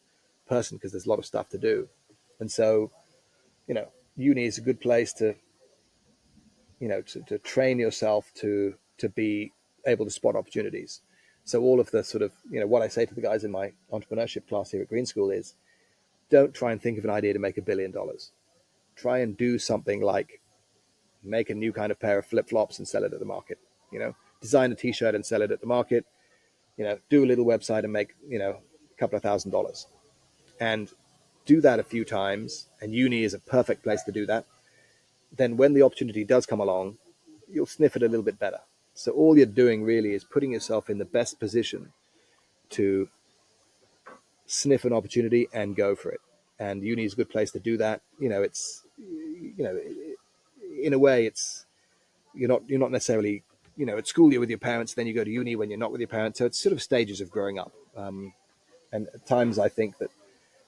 person because there's a lot of stuff to do. And so, uni is a good place to train yourself to be able to spot opportunities. So all of the sort of, what I say to the guys in my entrepreneurship class here at Green School is, don't try and think of an idea to make $1 billion. Try and do something like make a new kind of pair of flip-flops and sell it at the market. Design a t-shirt and sell it at the market. Do a little website and make, a couple of $1,000s. And do that a few times, and uni is a perfect place to do that. Then when the opportunity does come along, you'll sniff it a little bit better. So all you're doing really is putting yourself in the best position to sniff an opportunity and go for it. And uni is a good place to do that. It's, in a way, it's you're not necessarily, at school you're with your parents, then you go to uni when you're not with your parents. So it's sort of stages of growing up. And at times I think that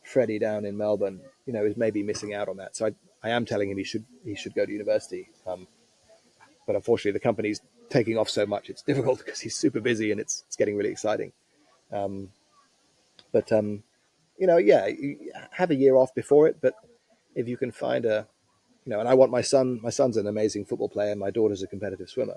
Freddie down in Melbourne, is maybe missing out on that. So I am telling him he should go to university. But unfortunately, the company's taking off so much, it's difficult because he's super busy and it's getting really exciting. Um, but yeah, you have a year off before it. But if you can find and I want my son's an amazing football player, and my daughter's a competitive swimmer.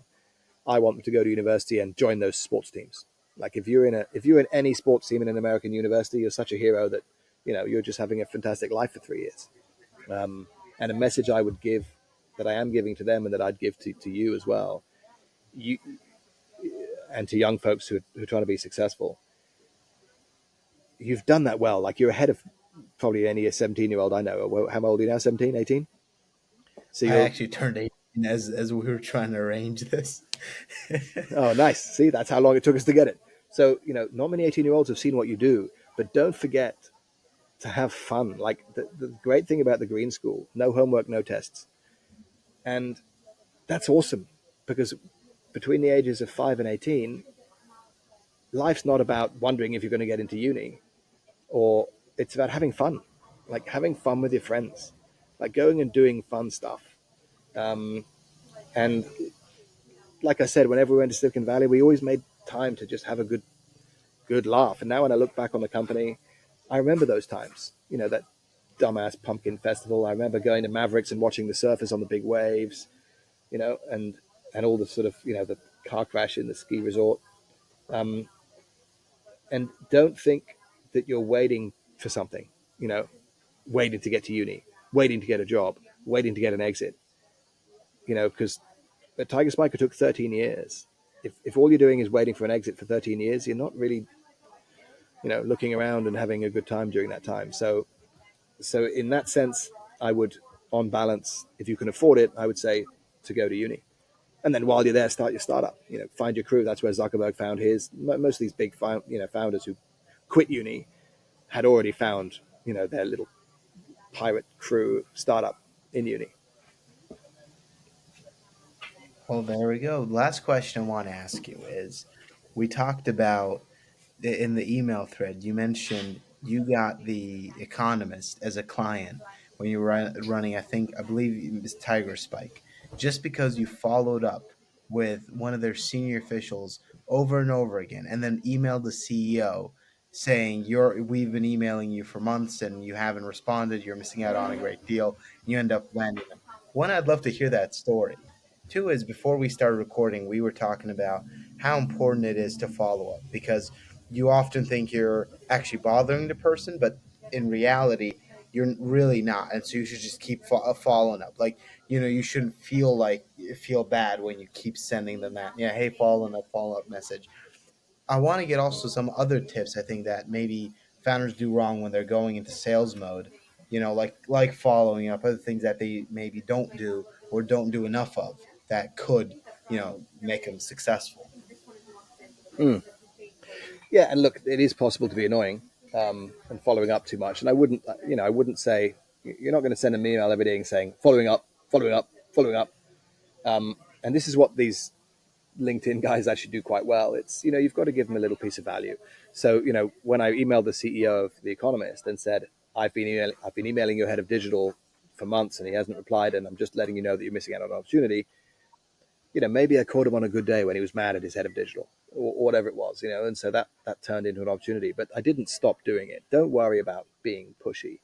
I want them to go to university and join those sports teams. Like if you're in any sports team in an American university, you're such a hero that you're just having a fantastic life for 3 years. And a message I would give, that I am giving to them, and that I'd give to you as well, you and to young folks who are trying to be successful. You've done that well. Like you're ahead of probably any 17-year-old I know. How old are you now? 17, 18? So I you're actually turned 18 as we were trying to arrange this. Oh, nice. See, that's how long it took us to get it. So, not many 18-year-olds have seen what you do, but don't forget to have fun. Like the great thing about the Green School, no homework, no tests. And that's awesome because between the ages of 5 and 18, life's not about wondering if you're going to get into uni, or it's about having fun, like having fun with your friends, like going and doing fun stuff. And like I said, whenever we went to Silicon Valley, we always made time to just have a good laugh. And now when I look back on the company, I remember those times. That dumbass pumpkin festival. I remember going to Mavericks and watching the surfers on the big waves. And all the sort of the car crash in the ski resort. Um, and don't think that you're waiting for something. You know, waiting to get to uni, waiting to get a job, waiting to get an exit. Because at Tigerspike it took 13 years. If all you're doing is waiting for an exit for 13 years, you're not really looking around and having a good time during that time. So in that sense, I would, on balance, if you can afford it, I would say to go to uni. And then while you're there, start your startup. Find your crew. That's where Zuckerberg found his. Most of these big founders who quit uni had already found their little pirate crew startup in uni. Well, there we go. Last question I want to ask you is, we talked about in the email thread, you mentioned you got the Economist as a client when you were running, I believe it was Tiger Spike, just because you followed up with one of their senior officials over and over again, and then emailed the CEO saying we've been emailing you for months and you haven't responded. You're missing out on a great deal. You end up landing them. One, I'd love to hear that story. Two is, before we started recording, we were talking about how important it is to follow up, because you often think you're actually bothering the person, but in reality, you're really not. And so you should just keep following up. Like, you shouldn't feel bad when you keep sending them that, yeah, hey, follow up message. I want to get also some other tips, I think, that maybe founders do wrong when they're going into sales mode. Like following up, other things that they maybe don't do or don't do enough of that could, make them successful. Mm. Yeah, and look, it is possible to be annoying and following up too much. And I wouldn't say you're not going to send an email every day saying following up, following up, following up. And this is what these LinkedIn guys actually do quite well. It's you've got to give them a little piece of value. So when I emailed the CEO of The Economist and said I've been emailing your head of digital for months and he hasn't replied, and I'm just letting you know that you're missing out on an opportunity. Maybe I caught him on a good day when he was mad at his head of digital or whatever it was, and so that turned into an opportunity. But I didn't stop doing it. Don't worry about being pushy.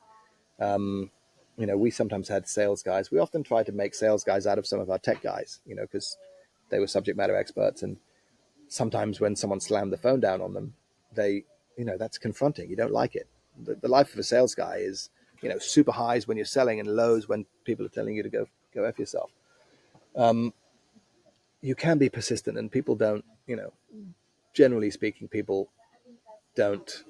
We sometimes had sales guys. We often tried to make sales guys out of some of our tech guys, because they were subject matter experts. And sometimes when someone slammed the phone down on them, that's confronting. You don't like it. The life of a sales guy is, super highs when you're selling and lows when people are telling you to go F yourself. You can be persistent, and people don't, generally speaking, people don't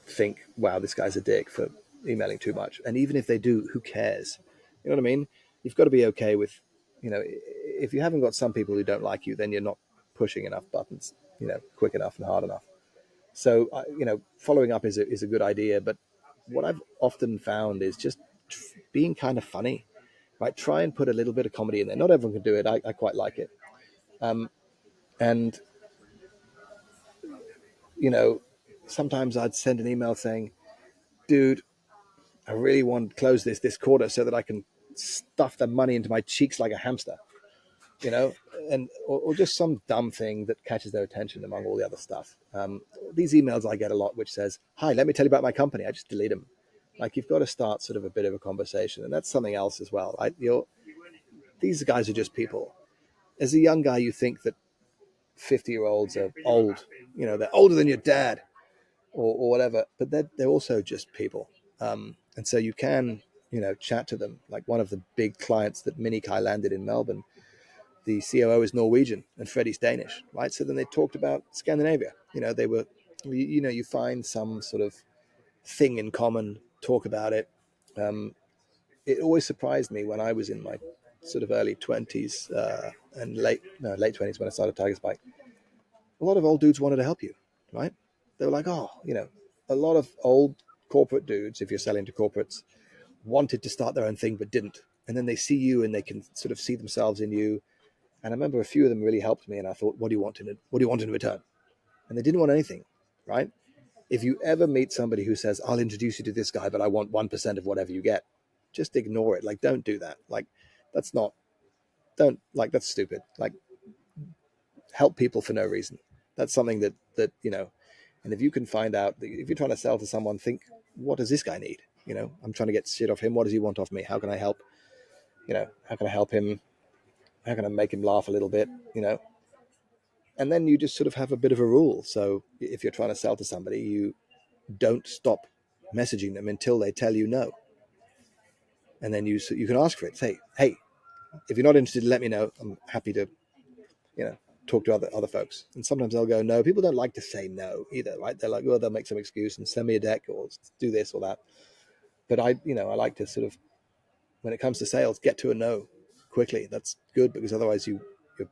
think, wow, this guy's a dick for emailing too much. And even if they do, who cares? You know what I mean? You've got to be okay with, if you haven't got some people who don't like you, then you're not pushing enough buttons, quick enough and hard enough. So, following up is a good idea. But what I've often found is just being kind of funny, right? Try and put a little bit of comedy in there. Not everyone can do it. I quite like it. And you know, sometimes I'd send an email saying, dude, I really want to close this quarter so that I can stuff the money into my cheeks like a hamster, you know, and or just some dumb thing that catches their attention among all the other stuff. These emails I get a lot, which says, hi, let me tell you about my company. I just delete them. Like, you've got to start sort of a bit of a conversation. And that's something else as well. These guys are just people. As a young guy, you think that 50-year-olds are old, they're older than your dad or whatever, but they're also just people. And so you can, chat to them. Like, one of the big clients that Minikai landed in Melbourne, the COO is Norwegian and Freddie's Danish, right? So then they talked about Scandinavia. They were, you find some sort of thing in common, talk about it. It always surprised me when I was in my sort of early 20s and late 20s when I started Tiger Spike. A lot of old dudes wanted to help you, right? They were like, oh, a lot of old corporate dudes, if you're selling to corporates, wanted to start their own thing but didn't. And then they see you and they can sort of see themselves in you. And I remember a few of them really helped me, and I thought, what do you want in return? And they didn't want anything, right? If you ever meet somebody who says, I'll introduce you to this guy, but I want 1% of whatever you get, just ignore it. Like, don't do that. Like, that's stupid. Like, help people for no reason. That's something that and if you can find out, if you're trying to sell to someone, think, what does this guy need? I'm trying to get shit off him. What does he want off me? How can I help? How can I help him? How can I make him laugh a little bit? And then you just sort of have a bit of a rule. So if you're trying to sell to somebody, you don't stop messaging them until they tell you no. And then you can ask for it. Say, hey, if you're not interested, let me know. I'm happy to, talk to other folks. And sometimes they'll go no. People don't like to say no either, right? They're like, well, they'll make some excuse and send me a deck or do this or that. But I like to sort of, when it comes to sales, get to a no quickly. That's good, because otherwise you're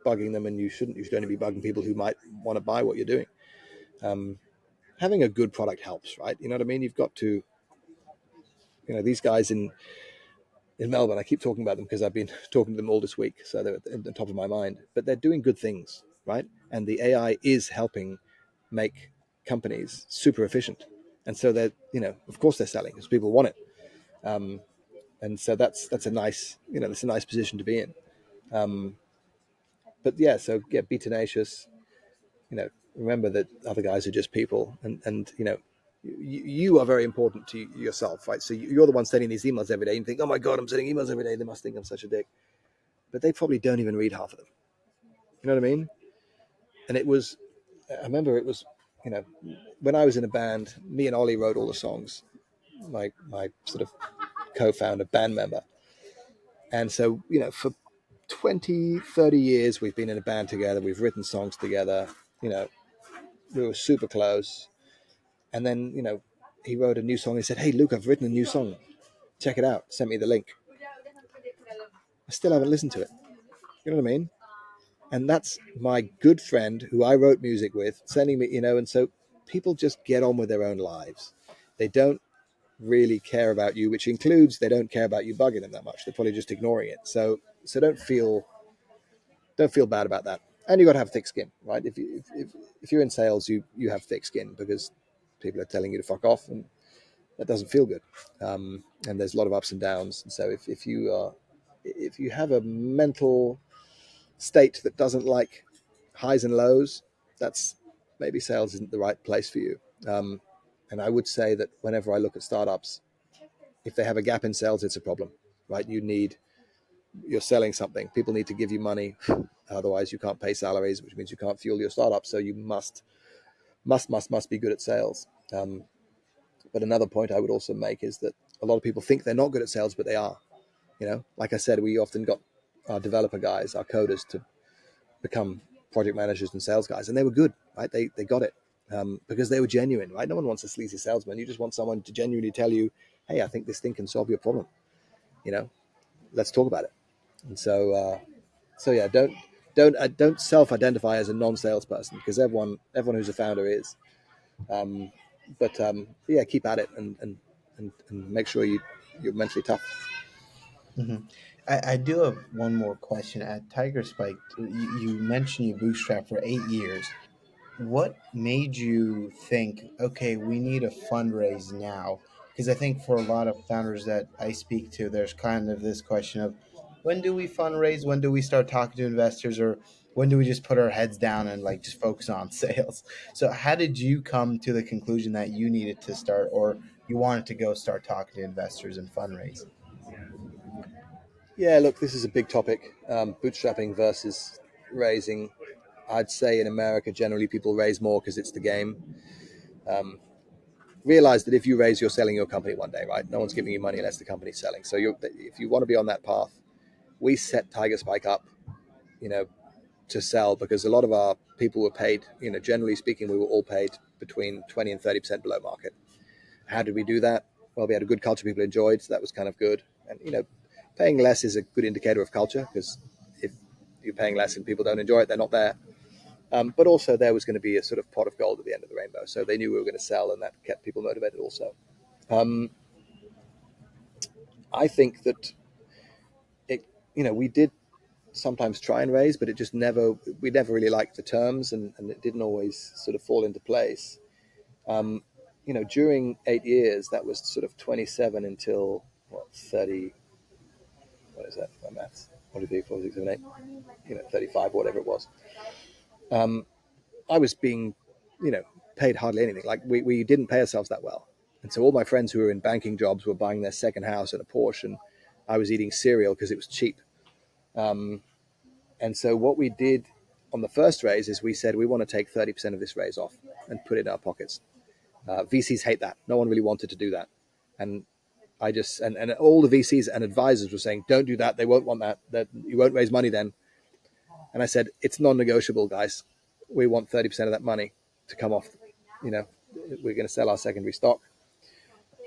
bugging them, and you shouldn't. You should only be bugging people who might want to buy what you're doing. Having a good product helps, right? You know what I mean? You've got to, these guys in Melbourne, I keep talking about them because I've been talking to them all this week, so they're at the top of my mind. But they're doing good things, right? And the AI is helping make companies super efficient, and so they're, of course they're selling because people want it. And so that's a nice, that's a nice position to be in. But yeah, so yeah, be tenacious. Remember that other guys are just people, and you are very important to yourself, right? So you're the one sending these emails every day, and you think, oh my god, I'm sending emails every day. They must think I'm such a dick, but they probably don't even read half of them. You know what I mean? And I remember it was, you know, when I was in a band, me and Ollie wrote all the songs, my sort of co-founder, band member. And so, for 20, 30 years, we've been in a band together. We've written songs together. You know, we were super close. And then, he wrote a new song. He said, hey, Luke, I've written a new song. Check it out. Sent me the link. I still haven't listened to it. You know what I mean? And that's my good friend who I wrote music with sending me, and so people just get on with their own lives. They don't really care about you, which includes they don't care about you bugging them that much. They're probably just ignoring it. So don't feel bad about that. And you got to have thick skin, right? If you're in sales, you have thick skin because people are telling you to fuck off, and that doesn't feel good. And there's a lot of ups and downs. And so if you have a mental state that doesn't like highs and lows, that's maybe sales isn't the right place for you. And I would say that whenever I look at startups, if they have a gap in sales, it's a problem, right? You're selling something. People need to give you money. Otherwise, you can't pay salaries, which means you can't fuel your startup. So you must be good at sales. But another point I would also make is that a lot of people think they're not good at sales, but they are. Like I said, we often got our developer guys, our coders, to become project managers and sales guys, and they were good, right? They got it because they were genuine, right? No one wants a sleazy salesman. You just want someone to genuinely tell you, hey, I think this thing can solve your problem. Let's talk about it. And so yeah, don't self-identify as a non-salesperson, because everyone who's a founder is. But yeah, keep at it, and make sure you're mentally tough. Hmm. I do have one more question. At Tigerspike, you mentioned you bootstrapped for 8 years. What made you think, okay, we need a fundraise now? Because I think for a lot of founders that I speak to, there's kind of this question of, when do we fundraise? When do we start talking to investors? Or when do we just put our heads down and like just focus on sales? So how did you come to the conclusion that you needed to start, or you wanted to go start talking to investors and fundraise? Yeah, look, this is a big topic. Bootstrapping versus raising. I'd say in America, generally people raise more because it's the game. Realize that if you raise, you're selling your company one day, right? No one's giving you money unless the company's selling. So if you want to be on that path, we set Tigerspike up, you know, to sell, because a lot of our people were paid, generally speaking, we were all paid between 20 and 30% below market. How did we do that? Well, we had a good culture people enjoyed, so that was kind of good. And, paying less is a good indicator of culture, because if you're paying less and people don't enjoy it, they're not there. But also there was going to be a sort of pot of gold at the end of the rainbow. So they knew we were going to sell, and that kept people motivated also. Um, I think that we did sometimes try and raise, but we never really liked the terms, and it didn't always sort of fall into place. Um, during 8 years, that was sort of 27 until 30, what is that, my maths? 1, 2, 3, 4, 6, 7, 8, 35, whatever it was. I was being, paid hardly anything. Like we didn't pay ourselves that well. And so all my friends who were in banking jobs were buying their second house and a Porsche, and I was eating cereal because it was cheap. And so what we did on the first raise is we said we want to take 30% of this raise off and put it in our pockets. VCs hate that. No one really wanted to do that. And I just, and all the VCs and advisors were saying, don't do that. They won't want that you won't raise money then. And I said, it's non-negotiable, guys. We want 30% of that money to come off. We're going to sell our secondary stock.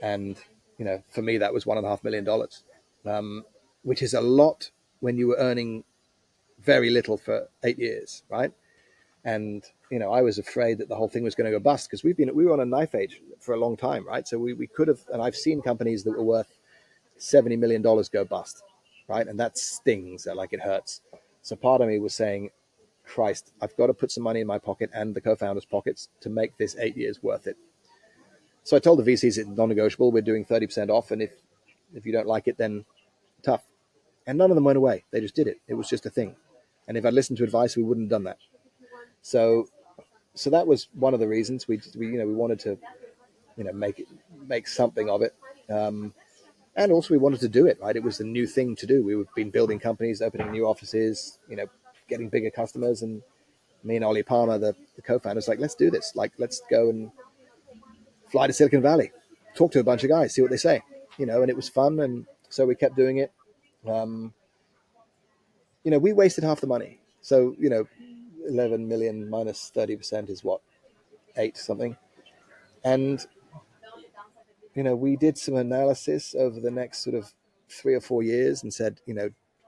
And, for me, that was $1.5 million, which is a lot when you were earning very little for 8 years, right? And, I was afraid that the whole thing was going to go bust because we were on a knife edge for a long time, right? So we could have, and I've seen companies that were worth $70 million go bust, right? And that stings, like it hurts. So part of me was saying, Christ, I've got to put some money in my pocket and the co-founders' pockets to make this 8 years worth it. So I told the VCs it's non-negotiable. We're doing 30% off. And if you don't like it, then tough. And none of them went away. They just did it. It was just a thing. And if I'd listened to advice, we wouldn't have done that. So that was one of the reasons we wanted to, make something of it. And also we wanted to do it, right? It was the new thing to do. We've been building companies, opening new offices, getting bigger customers. And me and Ollie Palmer, the co-founders, like, let's do this. Like, let's go and fly to Silicon Valley, talk to a bunch of guys, see what they say, and it was fun. And so we kept doing it. We wasted half the money. So, 11 million minus 30% is what, 8 something. And, we did some analysis over the next sort of 3 or 4 years and said,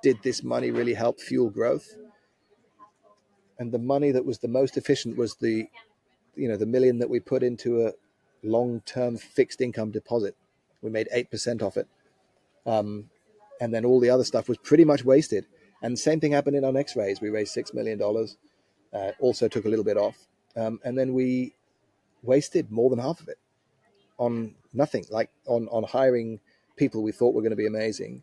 did this money really help fuel growth? And the money that was the most efficient was the million that we put into a long-term fixed income deposit. We made 8% off it. And then all the other stuff was pretty much wasted. And the same thing happened in our next raise. We raised $6 million, also took a little bit off. And then we wasted more than half of it on nothing, like on hiring people we thought were going to be amazing,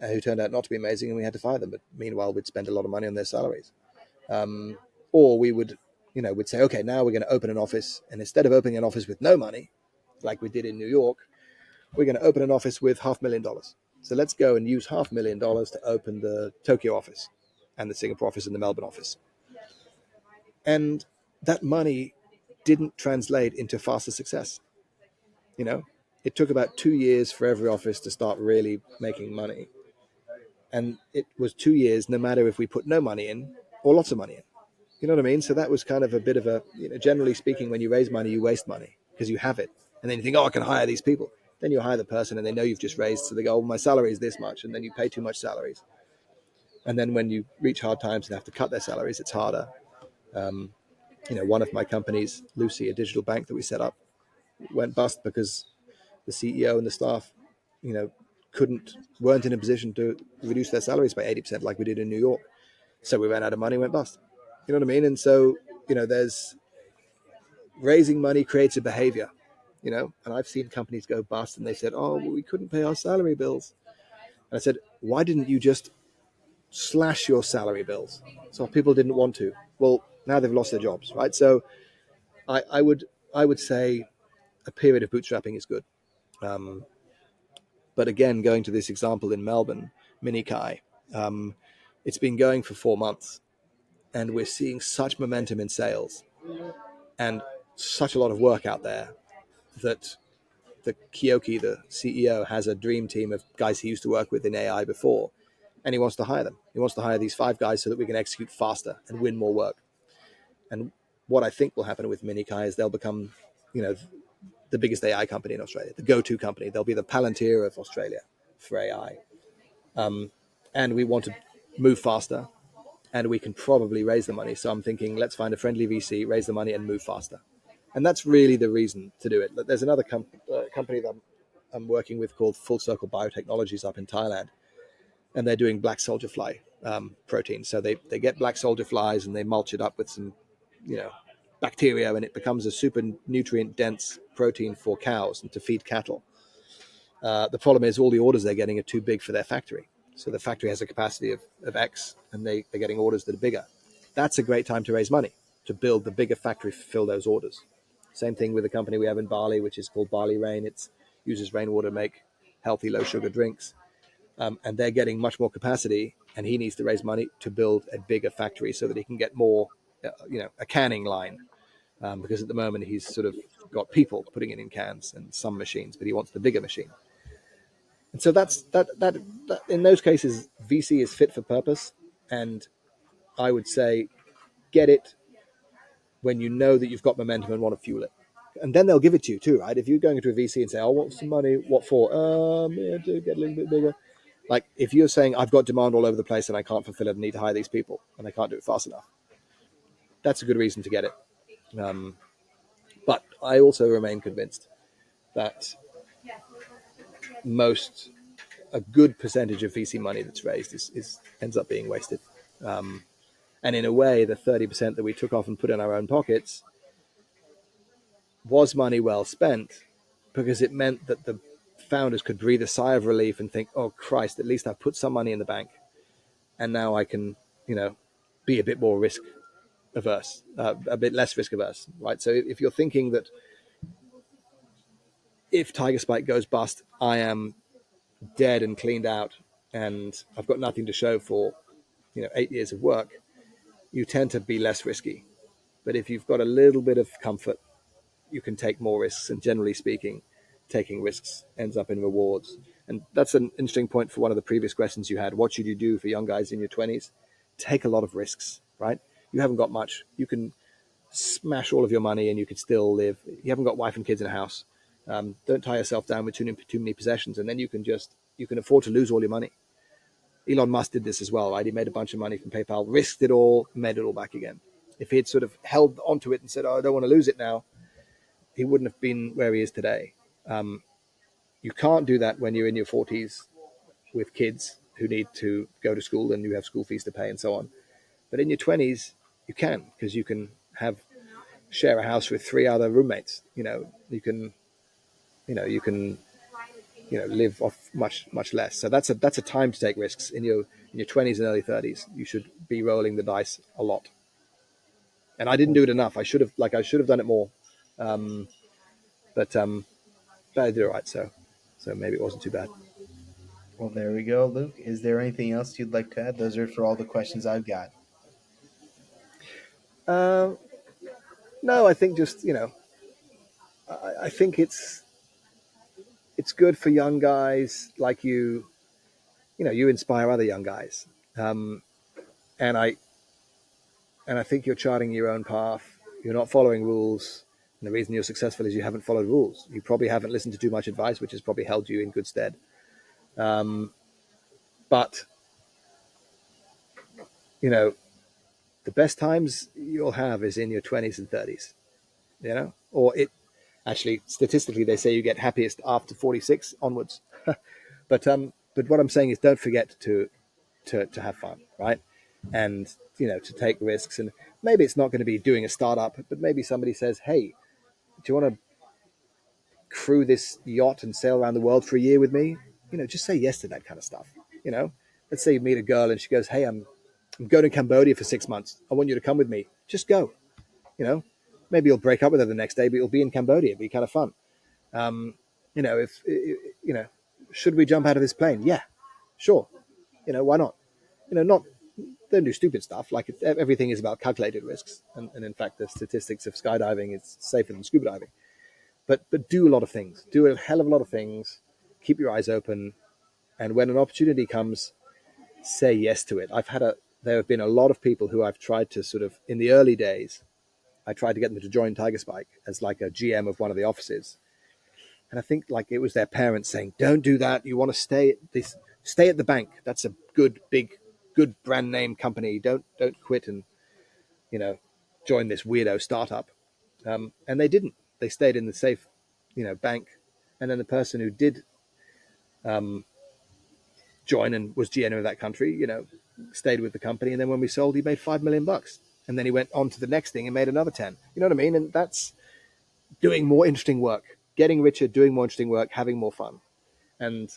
who turned out not to be amazing, and we had to fire them. But meanwhile, we'd spend a lot of money on their salaries. Or we would, we'd say, okay, now we're going to open an office. And instead of opening an office with no money, like we did in New York, we're going to open an office with $500,000. So let's go and use $500,000 to open the Tokyo office and the Singapore office and the Melbourne office. And that money didn't translate into faster success. It took about 2 years for every office to start really making money. And it was 2 years, no matter if we put no money in or lots of money in. You know what I mean? So that was kind of a bit of a, generally speaking, when you raise money, you waste money because you have it. And then you think, I can hire these people. Then you hire the person and they know you've just raised. So they go, my salary is this much. And then you pay too much salaries. And then when you reach hard times and have to cut their salaries, it's harder. One of my companies, Lucy, a digital bank that we set up, went bust because the CEO and the staff, weren't in a position to reduce their salaries by 80% like we did in New York. So we ran out of money, went bust. You know what I mean? And so, there's raising money creates a behavior, and I've seen companies go bust and they said, well, we couldn't pay our salary bills. And I said, why didn't you just slash your salary bills? So people didn't want to. Well, now they've lost their jobs, right? So I would say a period of bootstrapping is good. But again, going to this example in Melbourne, Minikai, it's been going for 4 months and we're seeing such momentum in sales and such a lot of work out there that the Kiyoki, the CEO, has a dream team of guys he used to work with in AI before, and he wants to hire them. He wants to hire these 5 guys so that we can execute faster and win more work. And what I think will happen with Minikai is they'll become, the biggest AI company in Australia, the go-to company. They'll be the Palantir of Australia for AI. And we want to move faster, and we can probably raise the money. So I'm thinking, let's find a friendly VC, raise the money, and move faster. And that's really the reason to do it. There's another company that I'm working with called Full Circle Biotechnologies up in Thailand, and they're doing black soldier fly protein. So they get black soldier flies and they mulch it up with some, bacteria, and it becomes a super nutrient dense protein for cows and to feed cattle. The problem is all the orders they're getting are too big for their factory. So the factory has a capacity of X, and they're getting orders that are bigger. That's a great time to raise money, to build the bigger factory, fulfill those orders. Same thing with the company we have in Bali, which is called Bali Rain. It uses rainwater to make healthy, low sugar drinks. And they're getting much more capacity, and he needs to raise money to build a bigger factory so that he can get more, a canning line. Because at the moment he's sort of got people putting it in cans and some machines, but he wants the bigger machine. And so that in those cases, VC is fit for purpose, and I would say get it when you know that you've got momentum and want to fuel it. And then they'll give it to you too, right? If you're going into a VC and say, "I want some money," what for? Yeah, to get a little bit bigger. Like if you're saying, "I've got demand all over the place and I can't fulfill it, I need to hire these people and I can't do it fast enough," that's a good reason to get it. But I also remain convinced that a good percentage of VC money that's raised ends up being wasted. And in a way, the 30% that we took off and put in our own pockets was money well spent, because it meant that the founders could breathe a sigh of relief and think, "Oh Christ, at least I've put some money in the bank, and now I can, be a bit more risk averse, a bit less risk averse," right? So if you're thinking that if Tigerspike goes bust, I am dead and cleaned out, and I've got nothing to show for 8 years of work, you tend to be less risky. But if you've got a little bit of comfort, you can take more risks. And generally speaking, taking risks ends up in rewards. And that's an interesting point for one of the previous questions you had. What should you do for young guys in your 20s? Take a lot of risks, right? You haven't got much. You can smash all of your money and you could still live. You haven't got wife and kids in a house. Don't tie yourself down with too many possessions, and then you can afford to lose all your money. Elon Musk did this as well, right? He made a bunch of money from PayPal, risked it all, made it all back again. If he had sort of held onto it and said, "Oh, I don't want to lose it now," he wouldn't have been where he is today. You can't do that when you're in your 40s with kids who need to go to school and you have school fees to pay and so on. But in your 20s, you can, because you can share a house with 3 other roommates. You can live off much less. So that's a time to take risks in your 20s and early 30s. You should be rolling the dice a lot. And I didn't do it enough. I should have done it more. But I did it right. So maybe it wasn't too bad. Well, there we go, Luke. Is there anything else you'd like to add? Those are for all the questions I've got. Uh, no, I think just I think it's good for young guys like you. You inspire other young guys, and I think you're charting your own path. You're not following rules, and the reason you're successful is you haven't followed rules. You probably haven't listened to too much advice, which has probably held you in good stead. But the best times you'll have is in your 20s and 30s. Or it actually statistically they say you get happiest after 46 onwards. But what I'm saying is don't forget to have fun, right? And to take risks. And maybe it's not going to be doing a startup, but maybe somebody says, "Hey, do you want to crew this yacht and sail around the world for a year with me?" Just say yes to that kind of stuff. Let's say you meet a girl and she goes, "Hey, I'm going to Cambodia for 6 months. I want you to come with me." Just go. Maybe you'll break up with her the next day, but you'll be in Cambodia. It'll be kind of fun. If should we jump out of this plane? Yeah, sure. Why not? Not don't do stupid stuff. Like everything is about calculated risks, and in fact, the statistics of skydiving is safer than scuba diving. But do a lot of things. Do a hell of a lot of things. Keep your eyes open, and when an opportunity comes, say yes to it. There have been a lot of people who I've tried to sort of in the early days. I tried to get them to join Tigerspike as like a GM of one of the offices. And I think like it was their parents saying, "Don't do that. You want to stay at the bank. That's a good brand name company. Don't quit and, join this weirdo startup." And they didn't. They stayed in the safe, bank. And then the person who did join and was GM of that country, stayed with the company. And then when we sold, he made $5 million. And then he went on to the next thing and made another 10. You know what I mean? And that's doing more interesting work, getting richer, doing more interesting work, having more fun. And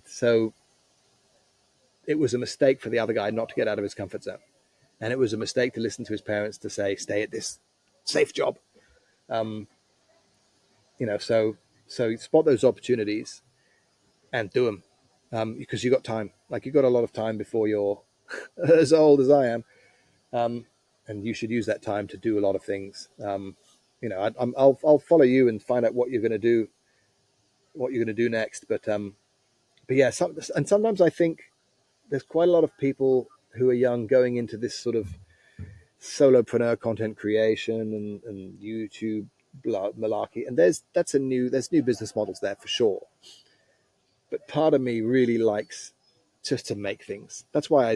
so it was a mistake for the other guy not to get out of his comfort zone. and it was a mistake to listen to his parents to say stay at this safe job. Um, so spot those opportunities and do them, because you got time. Like, you got a lot of time before you're as old as I am, um, and you should use that time to do a lot of things. I'll follow you and find out what you're going to do, next. But yeah, and sometimes I think there's quite a lot of people who are young going into this sort of solopreneur content creation and YouTube malarkey, and there's new business models there for sure. But part of me really likes just to make things. That's why I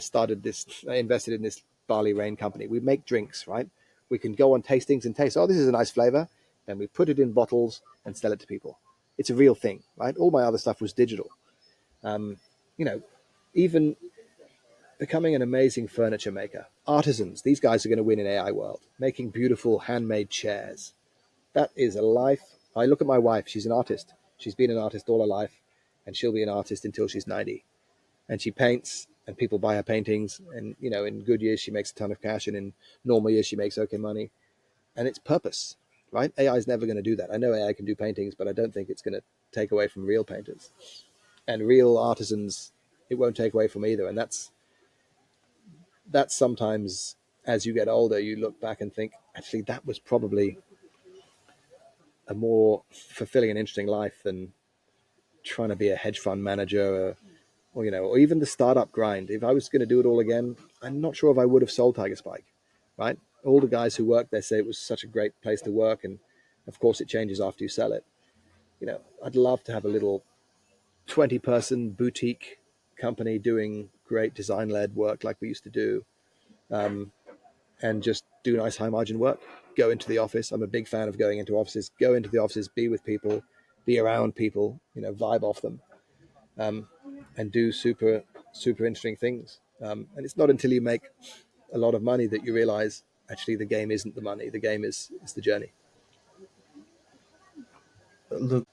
invested in this barley rain company. We make drinks, right? We can go on tastings and taste, oh, this is a nice flavor. Then we put it in bottles and sell it to people. It's a real thing, right? All my other stuff was digital. Um, you know, even becoming an amazing furniture maker, artisans, these guys are going to win in AI world, making beautiful handmade chairs. That is a life. I look at my wife, she's an artist. She's been an artist all her life, and she'll be an artist until she's 90. And she paints, and people buy her paintings. And, in good years, she makes a ton of cash, and in normal years, she makes okay money. And it's purpose, right? AI is never going to do that. I know AI can do paintings, but I don't think it's going to take away from real painters and real artisans. It won't take away from either. And that's sometimes, as you get older, you look back and think, actually, that was probably a more fulfilling and interesting life than trying to be a hedge fund manager, or even the startup grind. If I was going to do it all again, I'm not sure if I would have sold Tigerstrike, right? All the guys who worked there say it was such a great place to work, and of course it changes after you sell it. I'd love to have a little 20-person boutique company doing great design-led work like we used to do, um, and just do nice high-margin work. Go into the office. I'm a big fan of going into offices. Go into the offices, be with people, be around people, vibe off them, um, and do super, super interesting things. And it's not until you make a lot of money that you realize actually the game isn't the money. The game is the journey. Luke,